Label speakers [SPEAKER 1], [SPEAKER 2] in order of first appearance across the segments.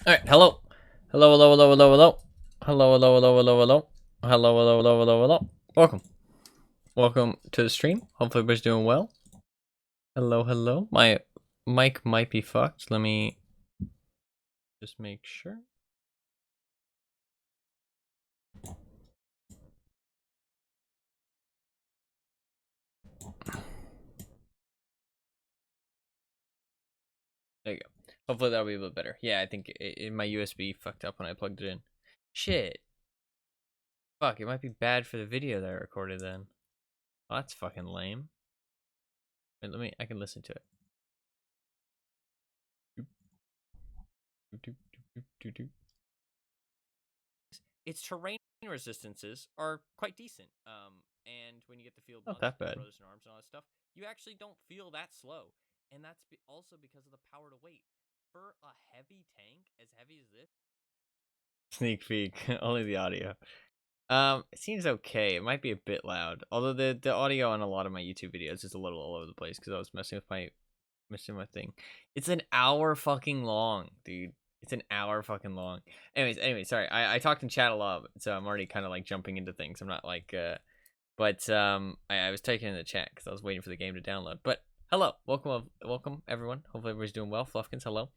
[SPEAKER 1] All right, hello. Hello, hello, hello, hello, hello. Hello, hello, hello, hello, hello. Hello, hello, hello, hello, hello. Welcome. Welcome to the stream. Hopefully everybody's doing well. Hello, hello. My mic might be fucked. Let me just make sure. There you go. Hopefully that'll be a little better. Yeah, I think my USB fucked up when I plugged it in. Shit. Fuck, it might be bad for the video that I recorded then. Oh, that's fucking lame. Wait, I can listen to it. Its terrain resistances are quite decent. And when you get the field buffs, not that bad. Brothers in Arms and all that stuff, you actually don't feel that slow. And that's also because of the power to weight. For a heavy tank, as heavy as this. Sneak peek, only the audio. It seems okay. It might be a bit loud. Although the audio on a lot of my YouTube videos is a little all over the place because I was messing with my thing. It's an hour fucking long, dude. It's an hour fucking long. Anyways, sorry. I talked in chat a lot, so I'm already kind of like jumping into things. I'm not like, I was taking in the chat because I was waiting for the game to download. But hello, welcome everyone. Hopefully everybody's doing well. Fluffkins, hello.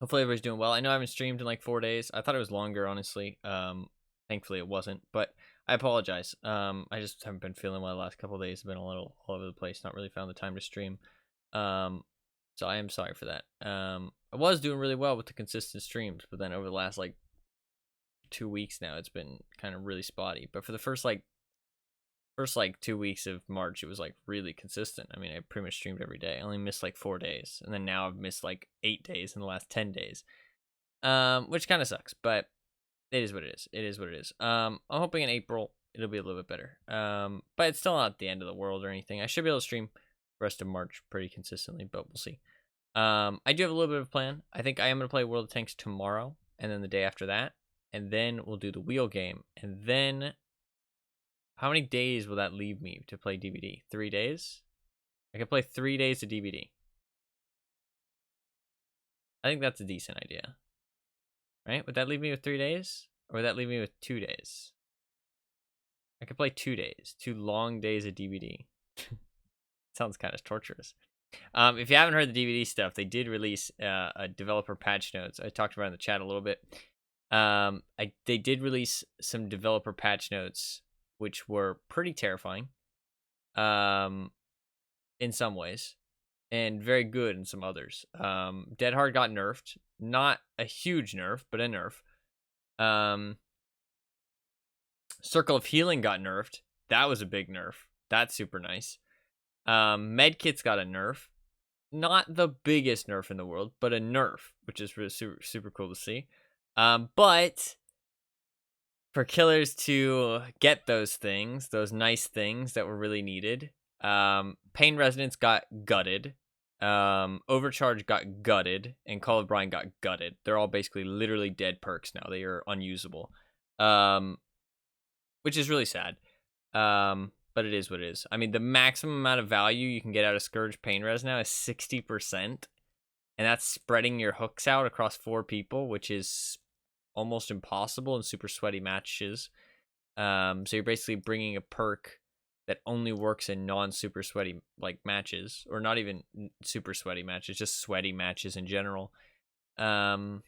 [SPEAKER 1] Hopefully everybody's doing well. I know I haven't streamed in like 4 days. I thought it was longer, honestly. Thankfully it wasn't, but I apologize. I just haven't been feeling well the last couple of days. I've been a little all over the place. Not really found the time to stream. So I am sorry for that. I was doing really well with the consistent streams, but then over the last like 2 weeks now, it's been kind of really spotty. But for the first 2 weeks of March, it was like really consistent. I mean, I pretty much streamed every day. I only missed like 4 days, and then now I've missed like 8 days in the last 10 days, which kind of sucks. But it is what it is. It is what it is. I'm hoping in April it'll be a little bit better. But it's still not the end of the world or anything. I should be able to stream the rest of March pretty consistently, but we'll see. I do have a little bit of a plan. I think I am gonna play World of Tanks tomorrow, and then the day after that, and then we'll do the wheel game, and then how many days will that leave me to play DBD? 3 days? I can play 3 days of DBD. I think that's a decent idea. Right? Would that leave me with 3 days? Or would that leave me with 2 days? I could play 2 days. 2 long days of DBD. Sounds kind of torturous. If you haven't heard the DVD stuff, they did release a developer patch notes. I talked about it in the chat a little bit. They did release some developer patch notes, which were pretty terrifying. In some ways, and very good in some others. Dead Hard got nerfed. Not a huge nerf, but a nerf. Circle of Healing got nerfed. That was a big nerf. That's super nice. Medkits got a nerf. Not the biggest nerf in the world, but a nerf, which is really super, super cool to see. But for killers to get those things, those nice things that were really needed, Pain Resonance got gutted. Overcharge got gutted, and Call of Brine got gutted. They're all basically literally dead perks now. They are unusable, which is really sad. But it is what it is. I mean, the maximum amount of value you can get out of Scourge Pain Res now is 60%, and that's spreading your hooks out across 4 people, which is almost impossible in super sweaty matches. So you're basically bringing a perk that only works in non-super sweaty like matches, or not even super sweaty matches, just sweaty matches in general. So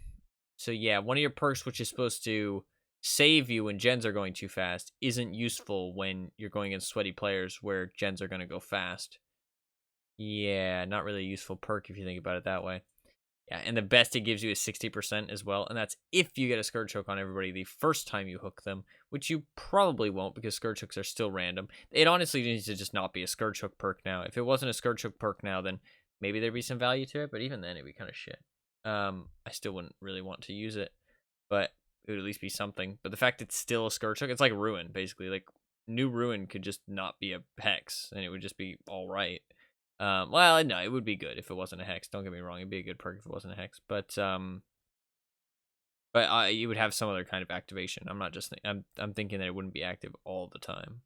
[SPEAKER 1] yeah, one of your perks, which is supposed to save you when gens are going too fast, isn't useful when you're going against sweaty players where gens are going to go fast. Yeah, not really a useful perk if you think about it that way. Yeah, and the best it gives you is 60% as well, and that's if you get a Scourge Hook on everybody the first time you hook them, which you probably won't because Scourge Hooks are still random. It honestly needs to just not be a Scourge Hook perk now. If it wasn't a Scourge Hook perk now, then maybe there'd be some value to it, but even then it'd be kind of shit. I still wouldn't really want to use it, but it would at least be something. But the fact it's still a Scourge Hook, it's like Ruin, basically. Like, new Ruin could just not be a Hex, and it would just be alright. Well, no, it would be good if it wasn't a Hex. Don't get me wrong, it'd be a good perk if it wasn't a Hex. But you would have some other kind of activation. I'm not just I'm thinking that it wouldn't be active all the time.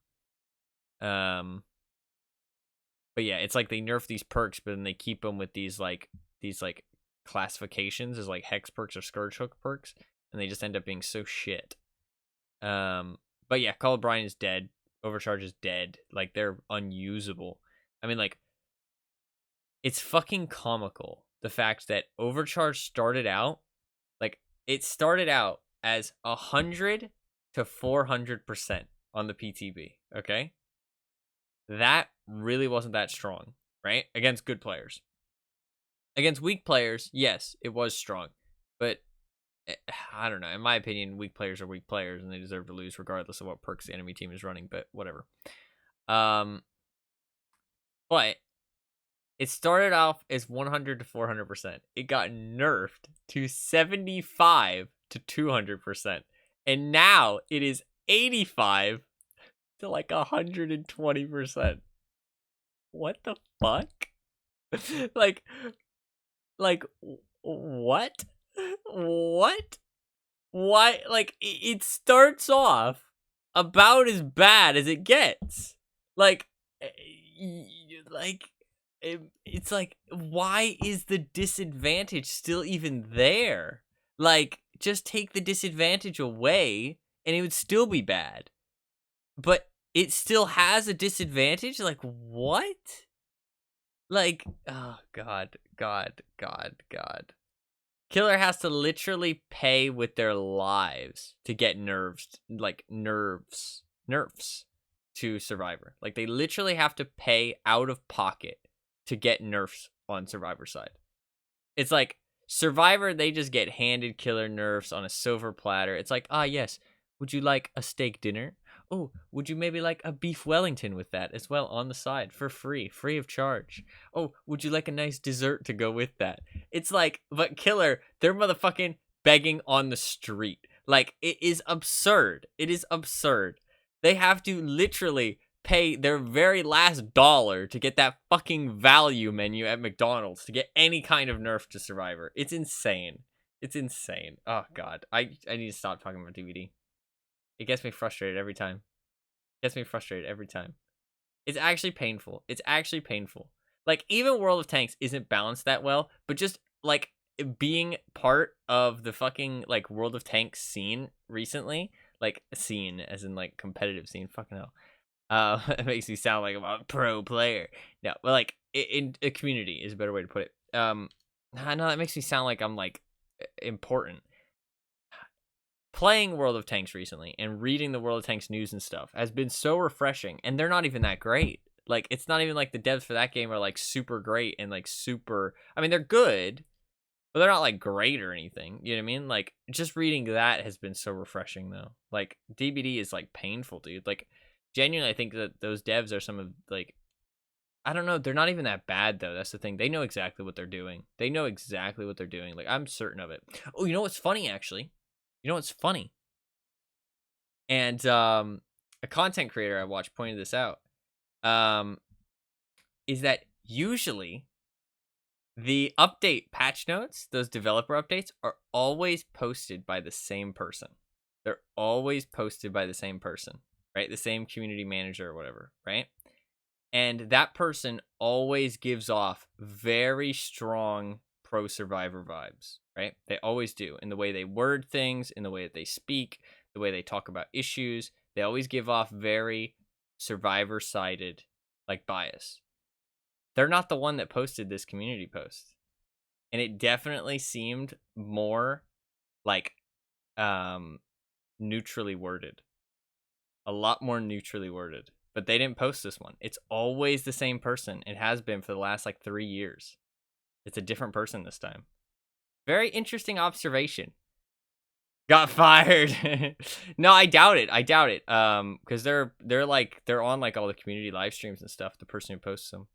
[SPEAKER 1] But yeah, it's like they nerf these perks, but then they keep them with these like classifications as like hex perks or scourge hook perks, and they just end up being so shit. But yeah, Call of Brine is dead. Overcharge is dead. Like, they're unusable. I mean, like, it's fucking comical, the fact that Overcharge started out, like, it started out as 100 to 400% on the PTB, okay? That really wasn't that strong, right? Against good players. Against weak players, yes, it was strong. But, I don't know. In my opinion, weak players are weak players, and they deserve to lose regardless of what perks the enemy team is running, but whatever. But it started off as 100 to 400%. It got nerfed to 75 to 200%. And now it is 85 to like 120%. What the fuck? like what? What? Why? Like, it starts off about as bad as it gets. Like, it's like, why is the disadvantage still even there? Like, just take the disadvantage away and it would still be bad. But it still has a disadvantage? Like, what? Like, oh, God. Killer has to literally pay with their lives to get nerfs to Survivor. Like, they literally have to pay out of pocket to get nerfs on Survivor side. It's like, Survivor, they just get handed killer nerfs on a silver platter. It's like, yes, would you like a steak dinner? Oh, would you maybe like a beef Wellington with that as well on the side for free of charge? Oh, would you like a nice dessert to go with that? It's like, but Killer, they're motherfucking begging on the street. Like, it is absurd. It is absurd. They have to literally pay their very last dollar to get that fucking value menu at McDonald's to get any kind of nerf to Survivor. It's insane. It's insane. Oh, God. I need to stop talking about DVD. It gets me frustrated every time. It's actually painful. Like, even World of Tanks isn't balanced that well, but just, like, being part of the fucking, like, World of Tanks scene recently, like, scene, as in, like, competitive scene, fucking hell. It makes me sound like I'm a pro player. No, but, like, in a community is a better way to put it. No, that makes me sound like I'm, like, important. Playing World of Tanks recently and reading the World of Tanks news and stuff has been so refreshing, and they're not even that great. Like, it's not even like the devs for that game are like super great and like super, I mean, they're good, but they're not like great or anything. You know what I mean? Like, just reading that has been so refreshing though. Like, DBD is like painful, dude. Like, genuinely, I think that those devs are some of, like, I don't know, they're not even that bad though. That's the thing. They know exactly what they're doing. Like, I'm certain of it. Oh, you know what's funny, actually? And a content creator I watched pointed this out, is that usually the update patch notes, those developer updates, are always posted by the same person. They're always posted by the same person, right? The same community manager or whatever, right? And that person always gives off very strong pro Survivor vibes, right? They always do, in the way they word things, in the way that they speak, the way they talk about issues. They always give off very Survivor-sided, like, bias. They're not the one that posted this community post. And it definitely seemed more, like, neutrally worded. A lot more neutrally worded. But they didn't post this one. It's always the same person. It has been for the last, like, 3 years. It's a different person this time. Very interesting observation. Got fired. No, I doubt it. Because they're on, like, all the community live streams and stuff. The person who posts them.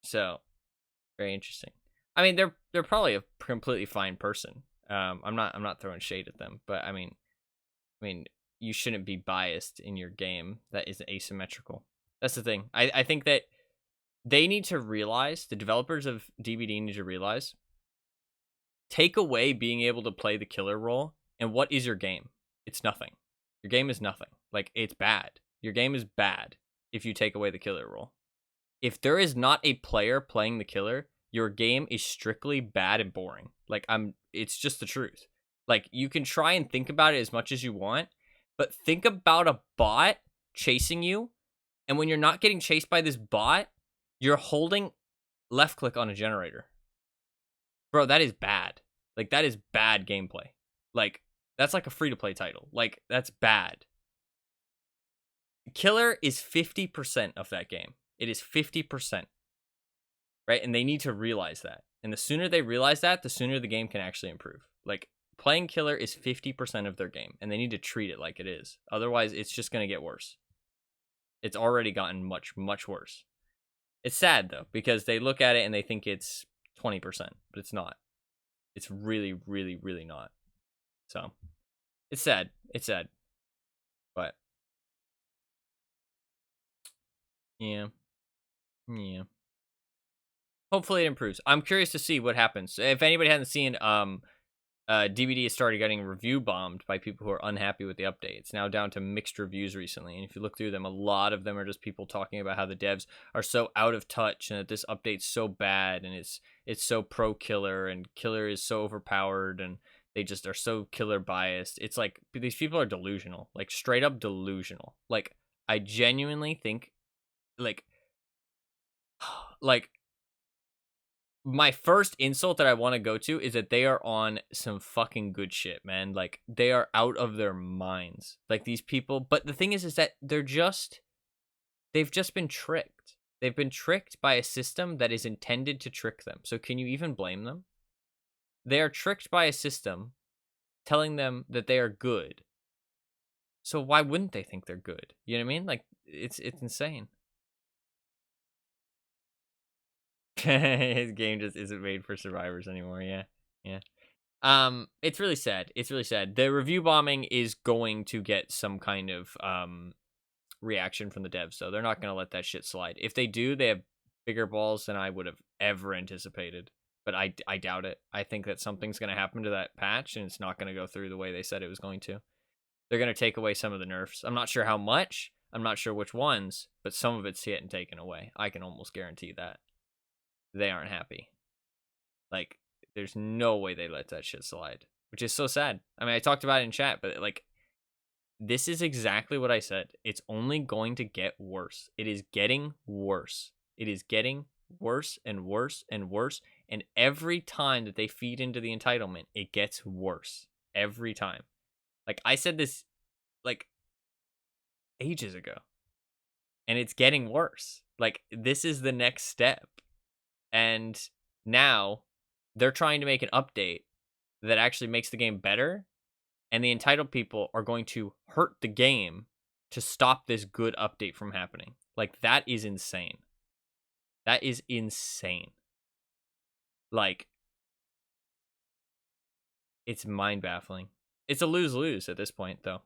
[SPEAKER 1] So very interesting. I mean, they're probably a completely fine person. I'm not throwing shade at them, but I mean, you shouldn't be biased in your game that is asymmetrical. That's the thing. I think that they need to realize, the developers of DBD need to realize, take away being able to play the killer role, and what is your game? It's nothing. Your game is nothing. Like, it's bad. Your game is bad if you take away the killer role. If there is not a player playing the killer, your game is strictly bad and boring. Like, it's just the truth. Like, you can try and think about it as much as you want, but think about a bot chasing you, and when you're not getting chased by this bot, you're holding left click on a generator. Bro, that is bad. Like, that is bad gameplay. Like, that's like a free-to-play title. Like, that's bad. Killer is 50% of that game. It is 50%. Right? And they need to realize that. And the sooner they realize that, the sooner the game can actually improve. Like, playing Killer is 50% of their game, and they need to treat it like it is. Otherwise, it's just going to get worse. It's already gotten much, much worse. It's sad, though, because they look at it and they think it's 20%, but it's not. It's really, really, really not. So, it's sad. It's sad. But, yeah. Yeah. Hopefully it improves. I'm curious to see what happens. If anybody hasn't seen, DVD has started getting review bombed by people who are unhappy with the update. It's now down to mixed reviews recently, and if you look through them, a lot of them are just people talking about how the devs are so out of touch and that this update's so bad and it's so pro Killer and Killer is so overpowered and they just are so Killer biased. It's like these people are delusional, like straight up delusional. Like, I genuinely think, like my first insult that I want to go to is that they are on some fucking good shit, man. Like, they are out of their minds. Like, these people. But the thing is that they've just been tricked. They've been tricked by a system that is intended to trick them. So can you even blame them? They are tricked by a system telling them that they are good. So why wouldn't they think they're good? You know what I mean? Like, it's insane. His game just isn't made for survivors anymore. Yeah. It's really sad. It's really sad. The review bombing is going to get some kind of reaction from the devs, so they're not going to let that shit slide. If they do, they have bigger balls than I would have ever anticipated. But I doubt it. I think that something's going to happen to that patch, and it's not going to go through the way they said it was going to. They're going to take away some of the nerfs. I'm not sure how much. I'm not sure which ones, but some of it's getting taken away. I can almost guarantee that. They aren't happy. Like, there's no way they let that shit slide, which is so sad. I mean, I talked about it in chat, but like, this is exactly what I said. It's only going to get worse. It is getting worse. It is getting worse and worse and worse. And every time that they feed into the entitlement, it gets worse. Every time. Like, I said this, like, ages ago. And it's getting worse. Like, this is the next step. And now they're trying to make an update that actually makes the game better. And the entitled people are going to hurt the game to stop this good update from happening. Like, that is insane. That is insane. Like, it's mind-baffling. It's a lose-lose at this point, though.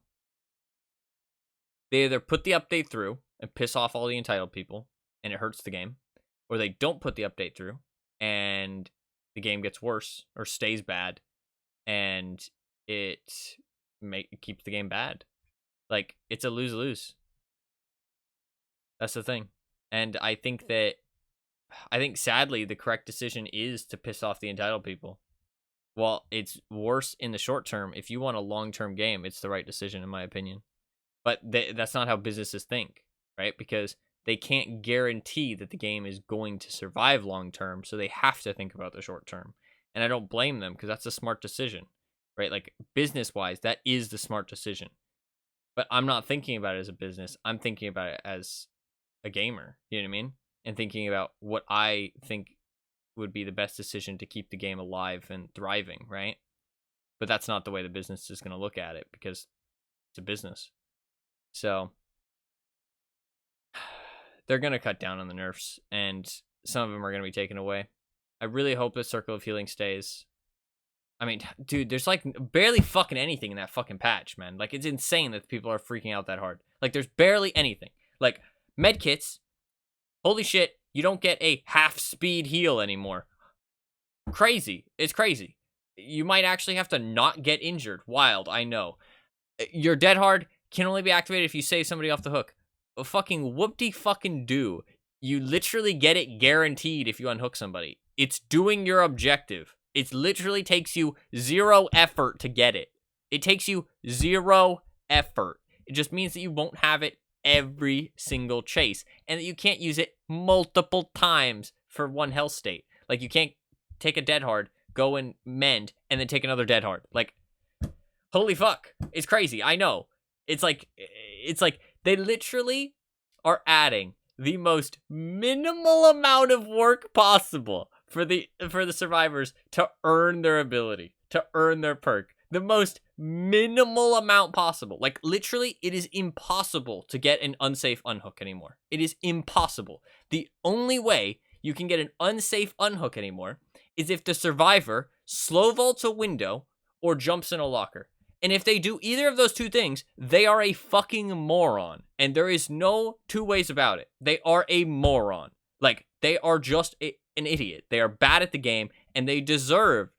[SPEAKER 1] They either put the update through and piss off all the entitled people, and it hurts the game, or they don't put the update through, and the game gets worse, or stays bad, and it keeps the game bad. Like, it's a lose-lose. That's the thing. And I think sadly, the correct decision is to piss off the entitled people. Well, it's worse in the short term. If you want a long-term game, it's the right decision, in my opinion. But that's not how businesses think, right? Because they can't guarantee that the game is going to survive long-term, so they have to think about the short term. And I don't blame them, because that's a smart decision, right? Like, business-wise, that is the smart decision. But I'm not thinking about it as a business. I'm thinking about it as a gamer, you know what I mean? And thinking about what I think would be the best decision to keep the game alive and thriving, right? But that's not the way the business is going to look at it, because it's a business. So they're going to cut down on the nerfs, and some of them are going to be taken away. I really hope the Circle of Healing stays. I mean, dude, there's like barely fucking anything in that fucking patch, man. Like, it's insane that people are freaking out that hard. Like, there's barely anything. Like, medkits, holy shit, you don't get a half-speed heal anymore. Crazy. It's crazy. You might actually have to not get injured. Wild, I know. Your dead hard can only be activated if you save somebody off the hook. Fucking whoop-de-fucking-do. You literally get it guaranteed if you unhook somebody. It's doing your objective. It literally takes you 0 effort to get it. It takes you 0 effort. It just means that you won't have it every single chase, and that you can't use it multiple times for one health state. Like, you can't take a dead hard, go and mend, and then take another dead hard. Like, holy fuck. It's crazy. I know. It's like they literally are adding the most minimal amount of work possible for the survivors to earn their ability, to earn their perk. The most minimal amount possible. Like, literally, it is impossible to get an unsafe unhook anymore. It is impossible. The only way you can get an unsafe unhook anymore is if the survivor slow vaults a window or jumps in a locker. And if they do either of those two things, they are a fucking moron. And there is no two ways about it. They are a moron. Like, they are just an idiot. They are bad at the game, and they deserve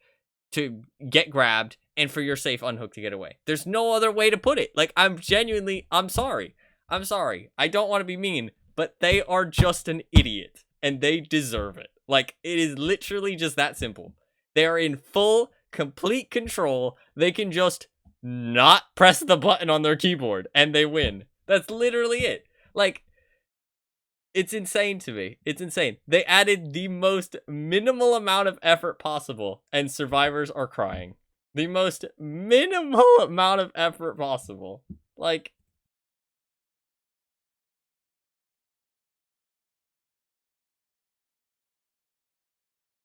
[SPEAKER 1] to get grabbed and for your safe unhook to get away. There's no other way to put it. Like, I'm sorry. I'm sorry. I don't want to be mean, but they are just an idiot, and they deserve it. Like, it is literally just that simple. They are in full, complete control. They can just not press the button on their keyboard, and they win. That's literally it. Like, it's insane to me. It's insane. They added the most minimal amount of effort possible, and survivors are crying. The most minimal amount of effort possible. Like,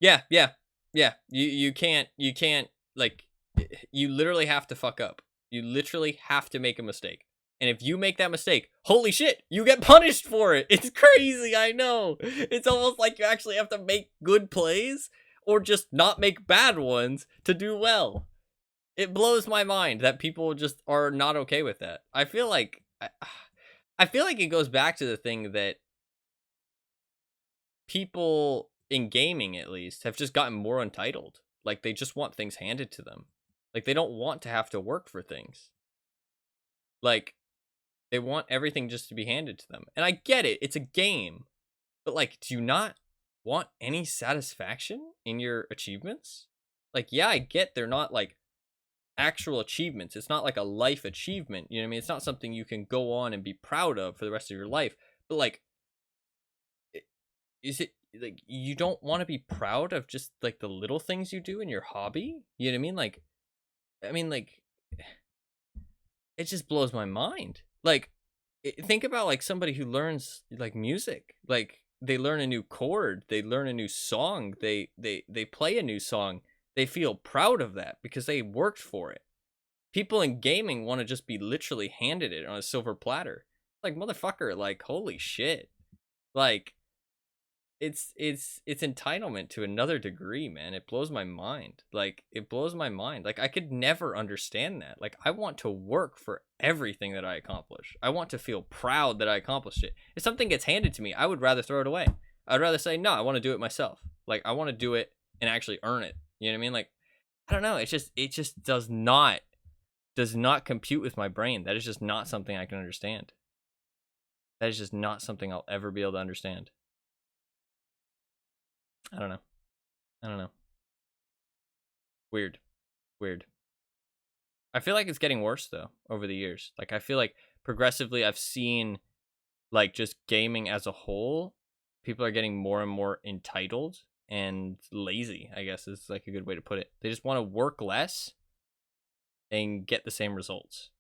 [SPEAKER 1] yeah. You can't, like, you literally have to fuck up. You literally have to make a mistake. And if you make that mistake, holy shit, you get punished for it. It's crazy, I know. It's almost like you actually have to make good plays or just not make bad ones to do well. It blows my mind that people just are not okay with that. I feel like it goes back to the thing that people in gaming, at least, have just gotten more entitled. Like, they just want things handed to them. Like, they don't want to have to work for things. Like, they want everything just to be handed to them. And I get it. It's a game. But, like, do you not want any satisfaction in your achievements? Like, yeah, I get they're not, like, actual achievements. It's not like a life achievement. You know what I mean? It's not something you can go on and be proud of for the rest of your life. But, like, is it, like, you don't want to be proud of just, like, the little things you do in your hobby? You know what I mean? Like, it just blows my mind. Like, think about, like, somebody who learns, like, music. Like, they learn a new chord, they learn a new song, they play a new song. They feel proud of that because they worked for it. People in gaming want to just be literally handed it on a silver platter. Like, motherfucker, like, holy shit. Like, it's entitlement to another degree, man. It blows my mind. Like, it blows my mind. Like, I could never understand that. Like, I want to work for everything that I accomplish. I want to feel proud that I accomplished it. If something gets handed to me, I would rather throw it away. I'd rather say, no, I want to do it myself. Like, I want to do it and actually earn it. You know what I mean? Like, I don't know. It just does not compute with my brain. That is just not something I can understand. That is just not something I'll ever be able to understand. I don't know. Weird. I feel like it's getting worse, though, over the years. Like, I feel like progressively I've seen, like, just gaming as a whole, people are getting more and more entitled and lazy, I guess is, like, a good way to put it. They just want to work less and get the same results.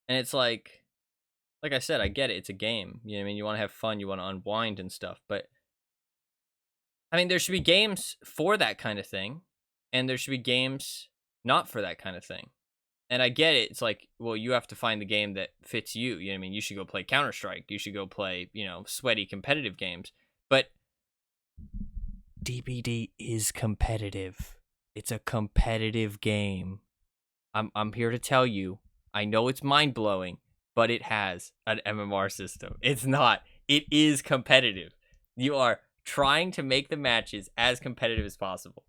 [SPEAKER 1] And it's like I said, I get it. It's a game. You know what I mean? You want to have fun. You want to unwind and stuff. But, I mean, there should be games for that kind of thing. And there should be games not for that kind of thing. And I get it. It's like, well, you have to find the game that fits you. You know what I mean? You should go play Counter-Strike. You should go play, you know, sweaty competitive games. But DBD is competitive. It's a competitive game. I'm here to tell you, I know it's mind-blowing, but it has an MMR system. It's not. It is competitive. You are trying to make the matches as competitive as possible.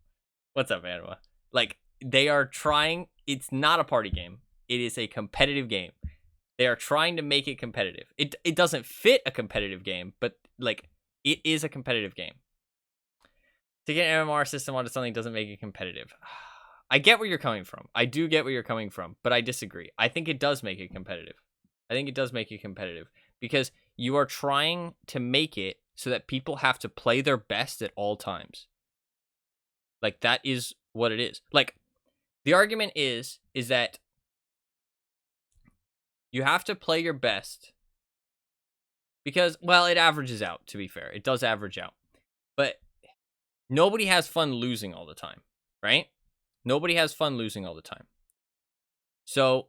[SPEAKER 1] What's up, Anima? Like, they are trying. It's not a party game. It is a competitive game. They are trying to make it competitive. It doesn't fit a competitive game, but, like, it is a competitive game. To get an MMR system onto something doesn't make it competitive. I get where you're coming from. I do get where you're coming from, but I disagree. I think it does make it competitive. I think it does make it competitive because you are trying to make it so that people have to play their best at all times. Like, that is what it is. Like, the argument is that you have to play your best because, well, it averages out, to be fair. It does average out. But nobody has fun losing all the time, right? Nobody has fun losing all the time. So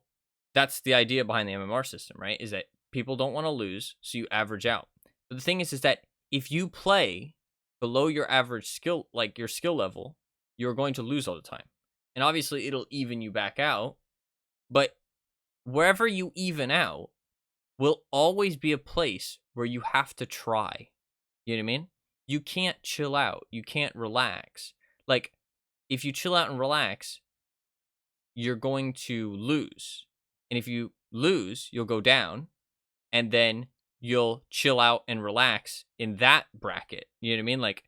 [SPEAKER 1] that's the idea behind the MMR system, right? Is that people don't want to lose, so you average out. But the thing is that if you play below your average skill, like your skill level, you're going to lose all the time. And obviously it'll even you back out, but wherever you even out will always be a place where you have to try. You know what I mean? You can't chill out. You can't relax. Like, if you chill out and relax, you're going to lose. And if you lose, you'll go down. And then you'll chill out and relax in that bracket. You know what I mean? Like,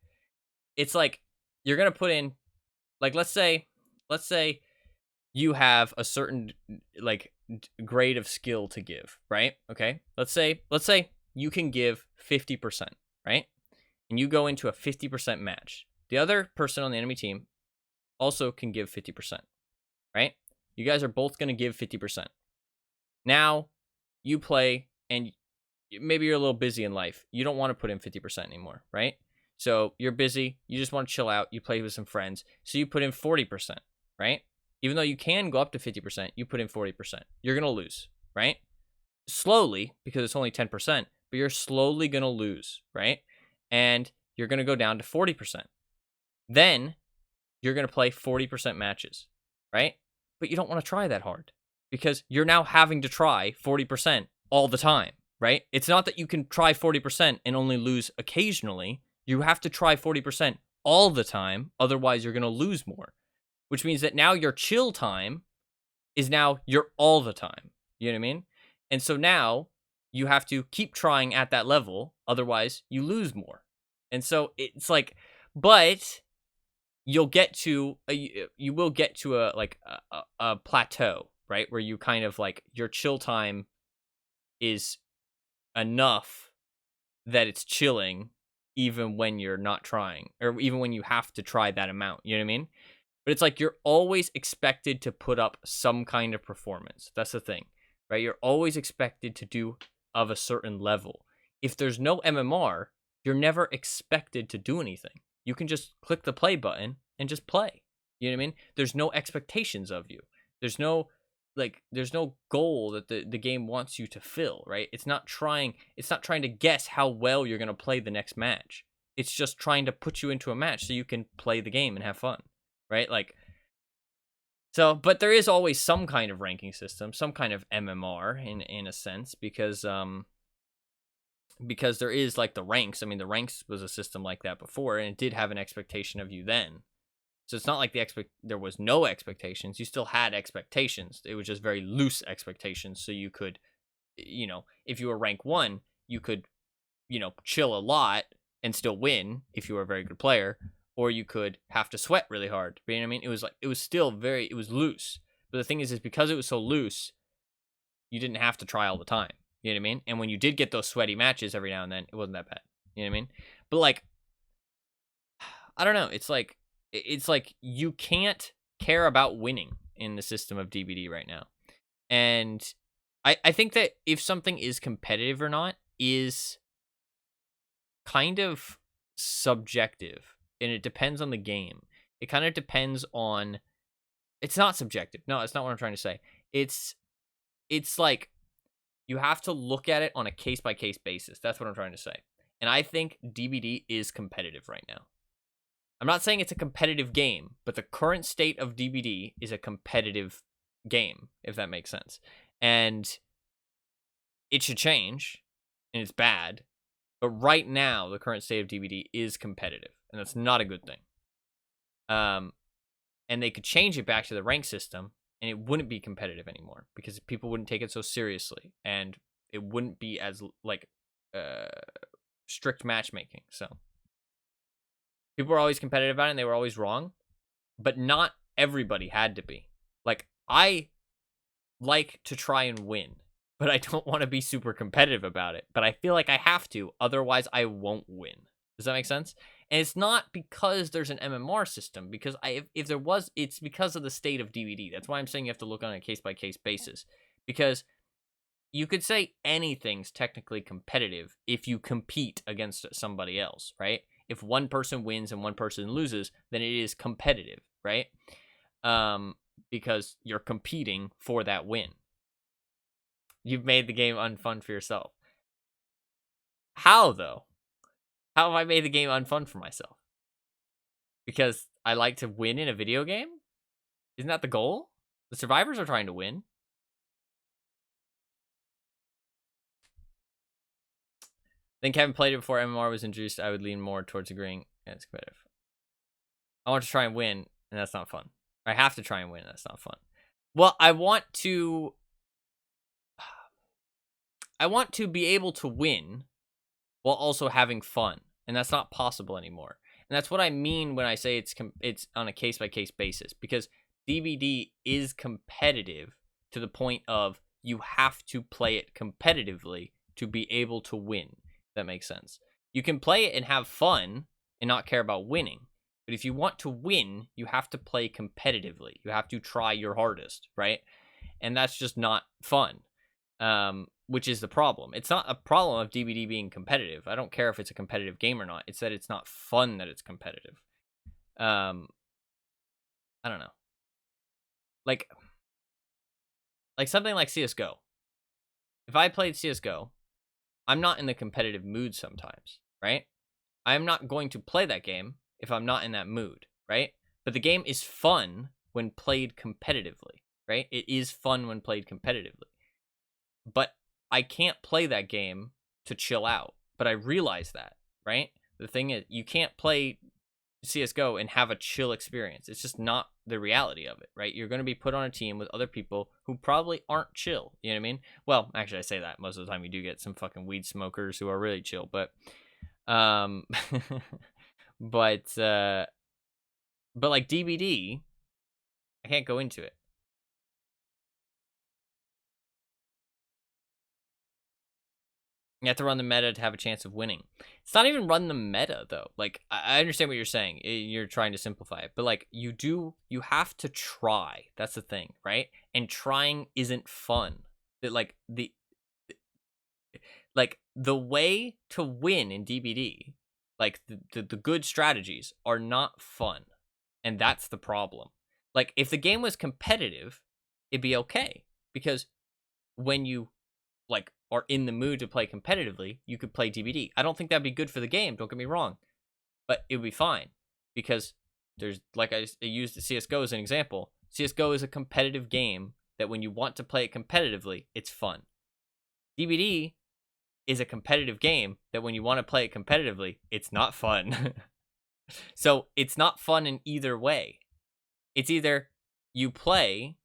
[SPEAKER 1] it's like you're going to put in, like, let's say you have a certain, like, grade of skill to give, right? Okay. Let's say you can give 50%, right? And you go into a 50% match. The other person on the enemy team also can give 50%, right? You guys are both going to give 50%. Now, you play, and maybe you're a little busy in life. You don't want to put in 50% anymore, right? So you're busy. You just want to chill out. You play with some friends. So you put in 40%, right? Even though you can go up to 50%, you put in 40%. You're going to lose, right? Slowly, because it's only 10%, but you're slowly going to lose, right? And you're going to go down to 40%. Then you're going to play 40% matches, right? But you don't want to try that hard because you're now having to try 40% all the time, right? It's not that you can try 40% and only lose occasionally. You have to try 40% all the time. Otherwise, you're going to lose more, which means that now your chill time is now your all the time. You know what I mean? And so now you have to keep trying at that level. Otherwise, you lose more. And so it's like, but you'll get to you will get to a plateau, right, where you kind of like your chill time is enough that it's chilling even when you're not trying, or even when you have to try that amount. You know what I mean? But it's like you're always expected to put up some kind of performance. That's the thing, right? You're always expected to do of a certain level. If there's no MMR, you're never expected to do anything. You can just click the play button and just play. You know what I mean? There's no expectations of you. There's no goal that the game wants you to fill, right? It's not trying to guess how well you're going to play the next match. It's just trying to put you into a match so you can play the game and have fun, right? Like, so, but there is always some kind of ranking system, some kind of MMR in a sense, because there is like the ranks. I mean, the ranks was a system like that before, and it did have an expectation of you then. So it's not like there was no expectations. You still had expectations. It was just very loose expectations. So you could, if you were rank 1, you could, chill a lot and still win if you were a very good player, or you could have to sweat really hard. But you know what I mean? It was loose. But the thing is because it was so loose, you didn't have to try all the time. You know what I mean? And when you did get those sweaty matches every now and then, it wasn't that bad. You know what I mean? But like, I don't know. It's like you can't care about winning in the system of DBD right now. And I think that if something is competitive or not is kind of subjective, and it depends on the game. It kind of depends on, it's not subjective. No, that's not what I'm trying to say. It's like you have to look at it on a case-by-case basis. That's what I'm trying to say. And I think DBD is competitive right now. I'm not saying it's a competitive game, but the current state of DBD is a competitive game, if that makes sense. And it should change, and it's bad. But right now, the current state of DBD is competitive, and that's not a good thing. And they could change it back to the rank system, and it wouldn't be competitive anymore because people wouldn't take it so seriously, and it wouldn't be as like strict matchmaking. So People were always competitive about it and they were always wrong, but not everybody had to be. Like, I like to try and win, but I don't want to be super competitive about it. But I feel like I have to, otherwise I won't win. Does that make sense? And it's not because there's an MMR system, because if there was, it's because of the state of DVD. That's why I'm saying you have to look on a case-by-case basis, because you could say anything's technically competitive if you compete against somebody else, right? If one person wins and one person loses, then it is competitive, right? Because you're competing for that win. You've made the game unfun for yourself. How, though? How have I made the game unfun for myself? Because I like to win in a video game? Isn't that the goal? The survivors are trying to win. Then Kevin played it before MMR was introduced. I would lean more towards agreeing. Yeah, it's competitive. I want to try and win, and that's not fun. I have to try and win, and that's not fun. Well, I want to be able to win while also having fun, and that's not possible anymore. And that's what I mean when I say it's on a case-by-case basis, because DVD is competitive to the point of you have to play it competitively to be able to win. If that makes sense. You can play it and have fun and not care about winning. But if you want to win, you have to play competitively. You have to try your hardest, right? And that's just not fun, which is the problem. It's not a problem of DVD being competitive. I don't care if it's a competitive game or not. It's that it's not fun that it's competitive. I don't know. Like something like CSGO. If I played CSGO, I'm not in the competitive mood sometimes, right? I'm not going to play that game if I'm not in that mood, right? But the game is fun when played competitively, right? It is fun when played competitively. But I can't play that game to chill out. But I realize that, right? The thing is, you can't play CSGO and have a chill experience. It's just not the reality of it, right? You're going to be put on a team with other people who probably aren't chill. You know what I mean? Well, actually, I say that most of the time you do get some fucking weed smokers who are really chill, but but like DVD, I can't go into it. You have to run the meta to have a chance of winning. It's not even run the meta, though. Like, I understand what you're saying. You're trying to simplify it. But, like, you have to try. That's the thing, right? And trying isn't fun. Like, the way to win in DBD, like, the good strategies are not fun. And that's the problem. Like, if the game was competitive, it'd be okay. Because when you, like, are in the mood to play competitively, you could play DBD. I don't think that'd be good for the game, don't get me wrong. But it would be fine. Because there's, like I used CSGO as an example. CSGO is a competitive game that when you want to play it competitively, it's fun. DBD is a competitive game that when you want to play it competitively, it's not fun. So it's not fun in either way. It's either you play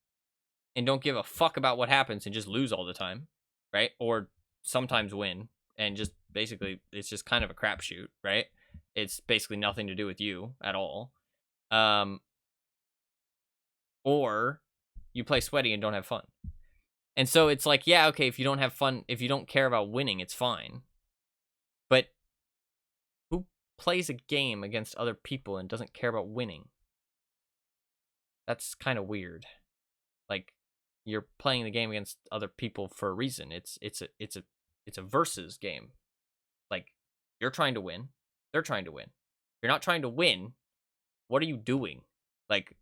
[SPEAKER 1] and don't give a fuck about what happens and just lose all the time, right? Or sometimes win and just basically it's just kind of a crapshoot, right? It's basically nothing to do with you at all. Or you play sweaty and don't have fun. And so it's like, yeah, okay, if you don't have fun, if you don't care about winning, it's fine. But who plays a game against other people and doesn't care about winning? That's kind of weird. Like, you're playing the game against other people for a reason. It's a versus game. Like, you're trying to win, they're trying to win. If you're not trying to win, what are you doing? Like,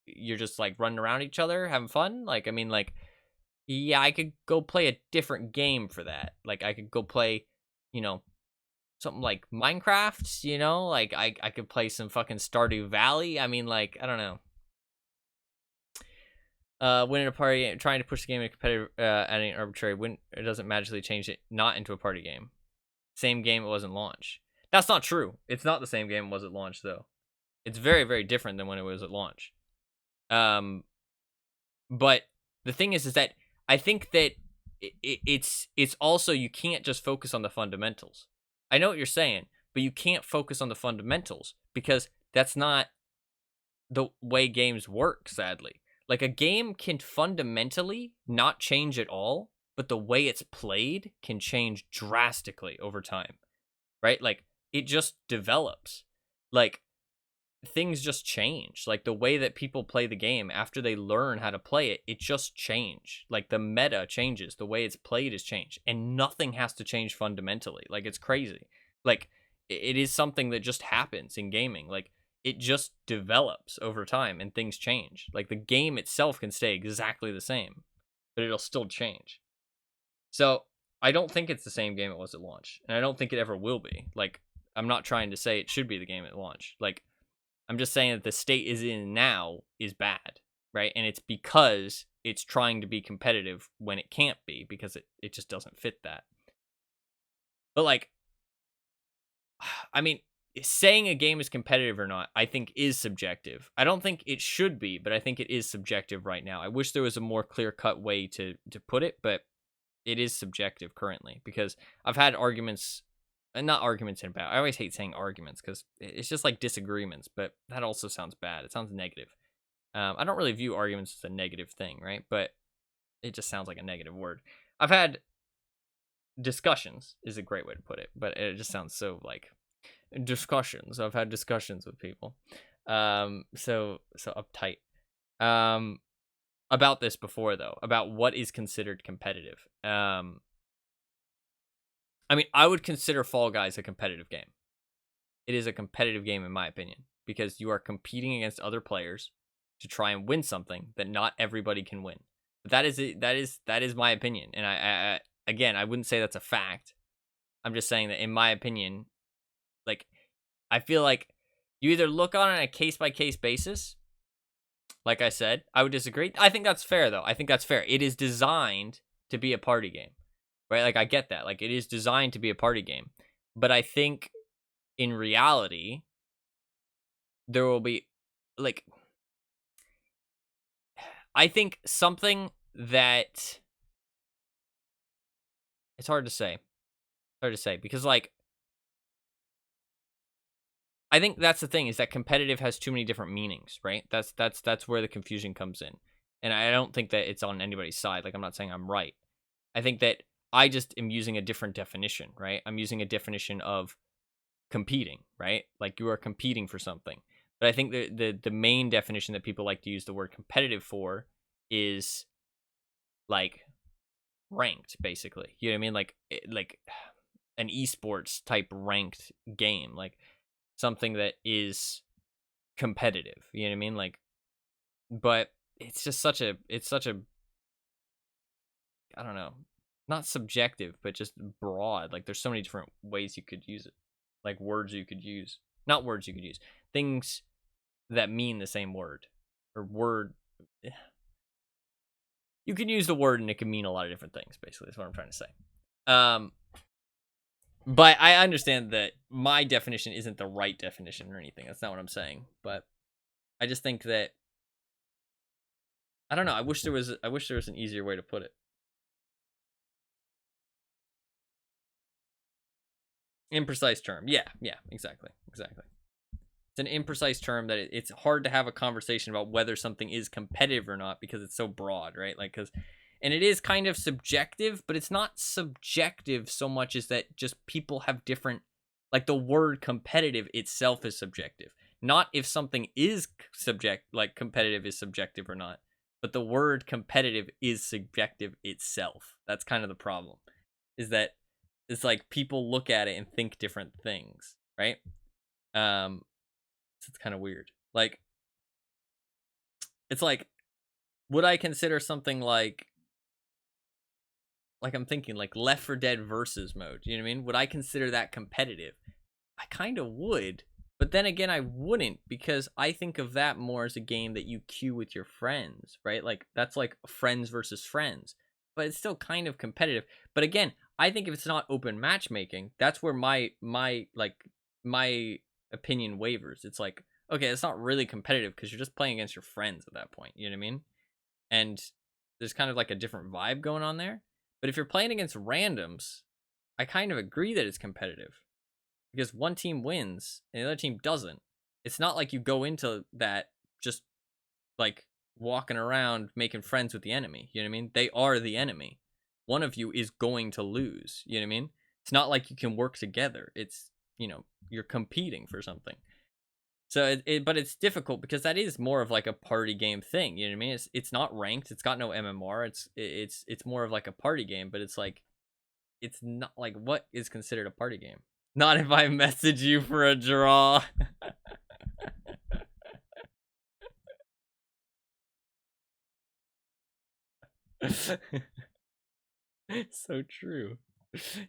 [SPEAKER 1] you're just like running around each other, having fun? Like, I mean, like, yeah, I could go play a different game for that. Like, I could go play, you know, something like Minecraft, you know? Like, I could play some fucking Stardew Valley. I mean, like, I don't know. Winning a party, trying to push the game in a competitive, adding arbitrary win, it doesn't magically change it not into a party game. Same game it wasn't launched. That's not true. It's not the same game it was at launch, though. It's very, very different than when it was at launch. But the thing is that I think that it's also, you can't just focus on the fundamentals. I know what you're saying, but you can't focus on the fundamentals because that's not the way games work, sadly. Like, a game can fundamentally not change at all, but the way it's played can change drastically over time, right? Like, it just develops. Like, things just change. Like, the way that people play the game after they learn how to play it, it just change. Like, the meta changes, the way it's played is changed, and nothing has to change fundamentally. Like, it's crazy. Like, it is something that just happens in gaming. Like, it just develops over time and things change. Like, the game itself can stay exactly the same, but it'll still change. So I don't think it's the same game it was at launch, and I don't think it ever will be. Like, I'm not trying to say it should be the game at launch. Like, I'm just saying that the state is in now is bad, right? And it's because it's trying to be competitive when it can't be, because it just doesn't fit that. But, like, I mean, saying a game is competitive or not, I think is subjective. I don't think it should be, but I think it is subjective right now. I wish there was a more clear-cut way to put it, but it is subjective currently, because I've had arguments, and not arguments in bad. I always hate saying arguments because it's just like disagreements, but that also sounds bad. It sounds negative. I don't really view arguments as a negative thing, right? But it just sounds like a negative word. I've had discussions is a great way to put it, but it just sounds so like discussions. I've had discussions with people, so uptight. About this before, though, about what is considered competitive. I mean, I would consider Fall Guys a competitive game. It is a competitive game, in my opinion, because you are competing against other players to try and win something that not everybody can win. But that is my opinion, and I again, I wouldn't say that's a fact. I'm just saying that, in my opinion, like, I feel like you either look on it on a case by case basis. Like I said, I would disagree. I think that's fair, though. I think that's fair. It is designed to be a party game, right? Like, I get that. Like, it is designed to be a party game. But I think in reality, there will be, like, I think something that, it's hard to say. Hard to say, because, like, I think that's the thing, is that competitive has too many different meanings, right? That's where the confusion comes in. And I don't think that it's on anybody's side. Like, I'm not saying I'm right. I think that I just am using a different definition, right? I'm using a definition of competing, right? Like, you are competing for something. But I think the main definition that people like to use the word competitive for is, like, ranked, basically. You know what I mean? Like an esports type ranked game, like something that is competitive. You know what I mean? Like, but it's just such a I don't know, not subjective, but just broad. Like, there's so many different ways you could use it. Like, words you could use. Not words you could use. Things that mean the same word. Or word. You can use the word and it can mean a lot of different things, basically. That's what I'm trying to say. But I understand that my definition isn't the right definition or anything. That's not what I'm saying. But I just think that, I don't know. I wish there was an easier way to put it. Imprecise term. Yeah, exactly. It's an imprecise term that it's hard to have a conversation about whether something is competitive or not, because it's so broad, right? Like, and it is kind of subjective, but it's not subjective so much as that just people have different, like, the word competitive itself is subjective. Not if something is like competitive is subjective or not, but the word competitive is subjective itself. That's kind of the problem, is that it's like people look at it and think different things, right? So it's kind of weird. Like, it's like, would I consider something like I'm thinking like Left 4 Dead versus mode, you know what I mean? Would I consider that competitive? I kind of would, but then again, I wouldn't, because I think of that more as a game that you queue with your friends, right? Like, that's like friends versus friends, but it's still kind of competitive. But again, I think if it's not open matchmaking, that's where my opinion wavers. It's like, okay, it's not really competitive because you're just playing against your friends at that point, you know what I mean? And there's kind of like a different vibe going on there. But if you're playing against randoms, I kind of agree that it's competitive, because one team wins and the other team doesn't. it's not like you go into that just like walking around making friends with the enemy. You know what I mean? They are the enemy. One of you is going to lose. You know what I mean? It's not like you can work together. It's, you know, you're competing for something. So but it's difficult because that is more of like a party game thing. You know what I mean? It's not ranked. It's got no MMR. It's more of like a party game, but it's like, it's not like, what is considered a party game? Not if I message you for a draw. So true.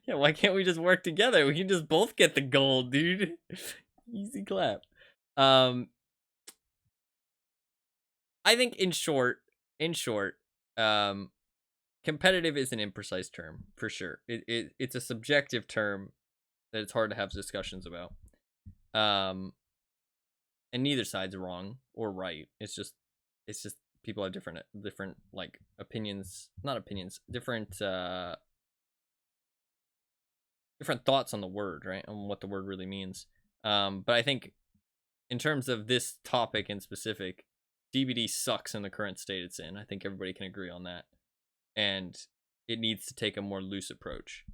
[SPEAKER 1] Yeah, why can't we just work together? We can just both get the gold, dude. Easy clap. I think in short, um, competitive is an imprecise term for sure. It's a subjective term that it's hard to have discussions about. And neither side's wrong or right. It's just people have different like opinions, not opinions, different thoughts on the word, right? On what the word really means. But I think in terms of this topic in specific, DBD sucks in the current state it's in. I think everybody can agree on that. And it needs to take a more loose approach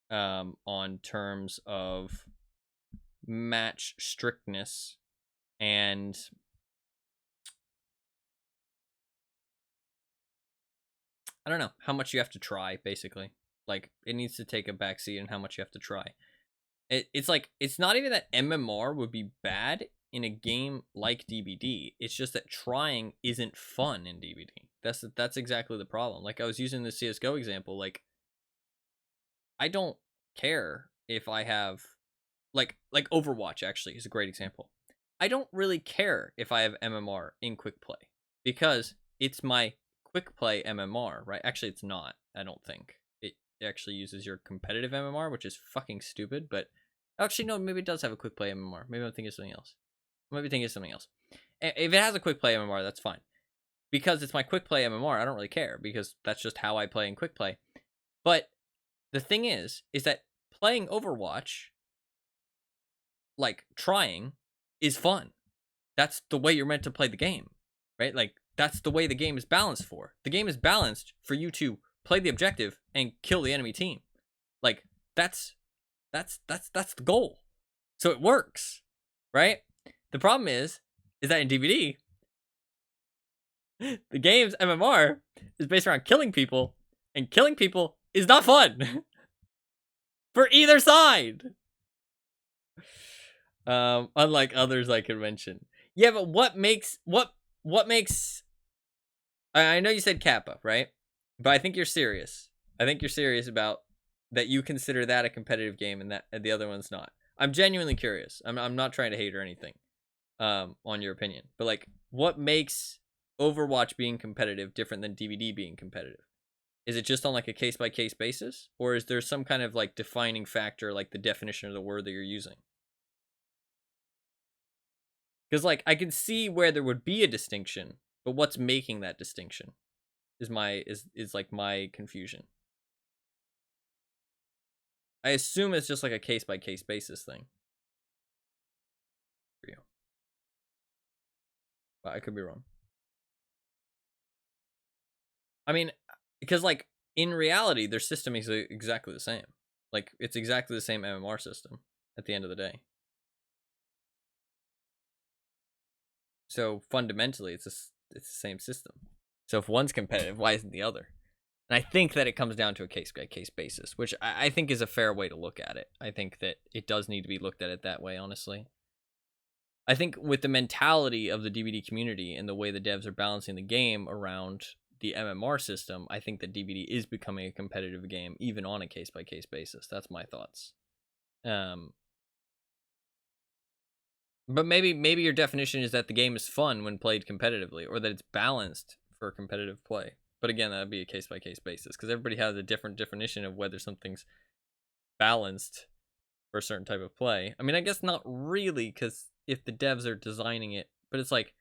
[SPEAKER 1] on terms of match strictness and I don't know how much you have to try, basically. Like, it needs to take a backseat in how much you have to try. It's like, it's not even that MMR would be bad in a game like DBD. It's just that trying isn't fun in DBD. That's exactly the problem. Like, I was using the CSGO example. Like, I don't care if I have, like Overwatch actually is a great example. I don't really care if I have MMR in quick play because it's my quick play MMR, right? Actually, it's not. I don't think it actually uses your competitive MMR, which is fucking stupid. But actually, no, maybe it does have a quick play MMR. Maybe I'm thinking of something else. Maybe thinking of something else. If it has a quick play MMR, that's fine. Because it's my quick play MMR, I don't really care because that's just how I play in quick play. But the thing is that playing Overwatch, like trying, is fun. That's the way you're meant to play the game, right? Like, that's the way the game is balanced for. The game is balanced for you to play the objective and kill the enemy team. Like, that's the goal. So it works, right? The problem is that in DBD, the game's MMR is based around killing people, and killing people is not fun for either side. Unlike others I could mention. Yeah, but what makes I know you said Kappa, right? But I think you're serious. I think you're serious about that you consider that a competitive game and that the other one's not. I'm genuinely curious. I'm not trying to hate or anything on your opinion. But like, what makes Overwatch being competitive different than DBD being competitive? Is it just on like a case by case basis, or is there some kind of like defining factor, like the definition of the word that you're using? Because like, I can see where there would be a distinction, but what's making that distinction is like my confusion. I assume it's just like a case by case basis thing for you, but I could be wrong. I mean, because like in reality, their system is exactly the same. Like, it's exactly the same MMR system at the end of the day. So fundamentally, it's the same system. So if one's competitive, why isn't the other? And I think that it comes down to a case by case basis, which I think is a fair way to look at it. I think that it does need to be looked at it that way, honestly. I think with the mentality of the DBD community and the way the devs are balancing the game around the MMR system, I think that DBD is becoming a competitive game, even on a case by case basis. That's my thoughts. But maybe your definition is that the game is fun when played competitively, or that it's balanced for competitive play. But again, that would be a case by case basis because everybody has a different definition of whether something's balanced for a certain type of play. I mean, I guess not really, because if the devs are designing it, but it's like,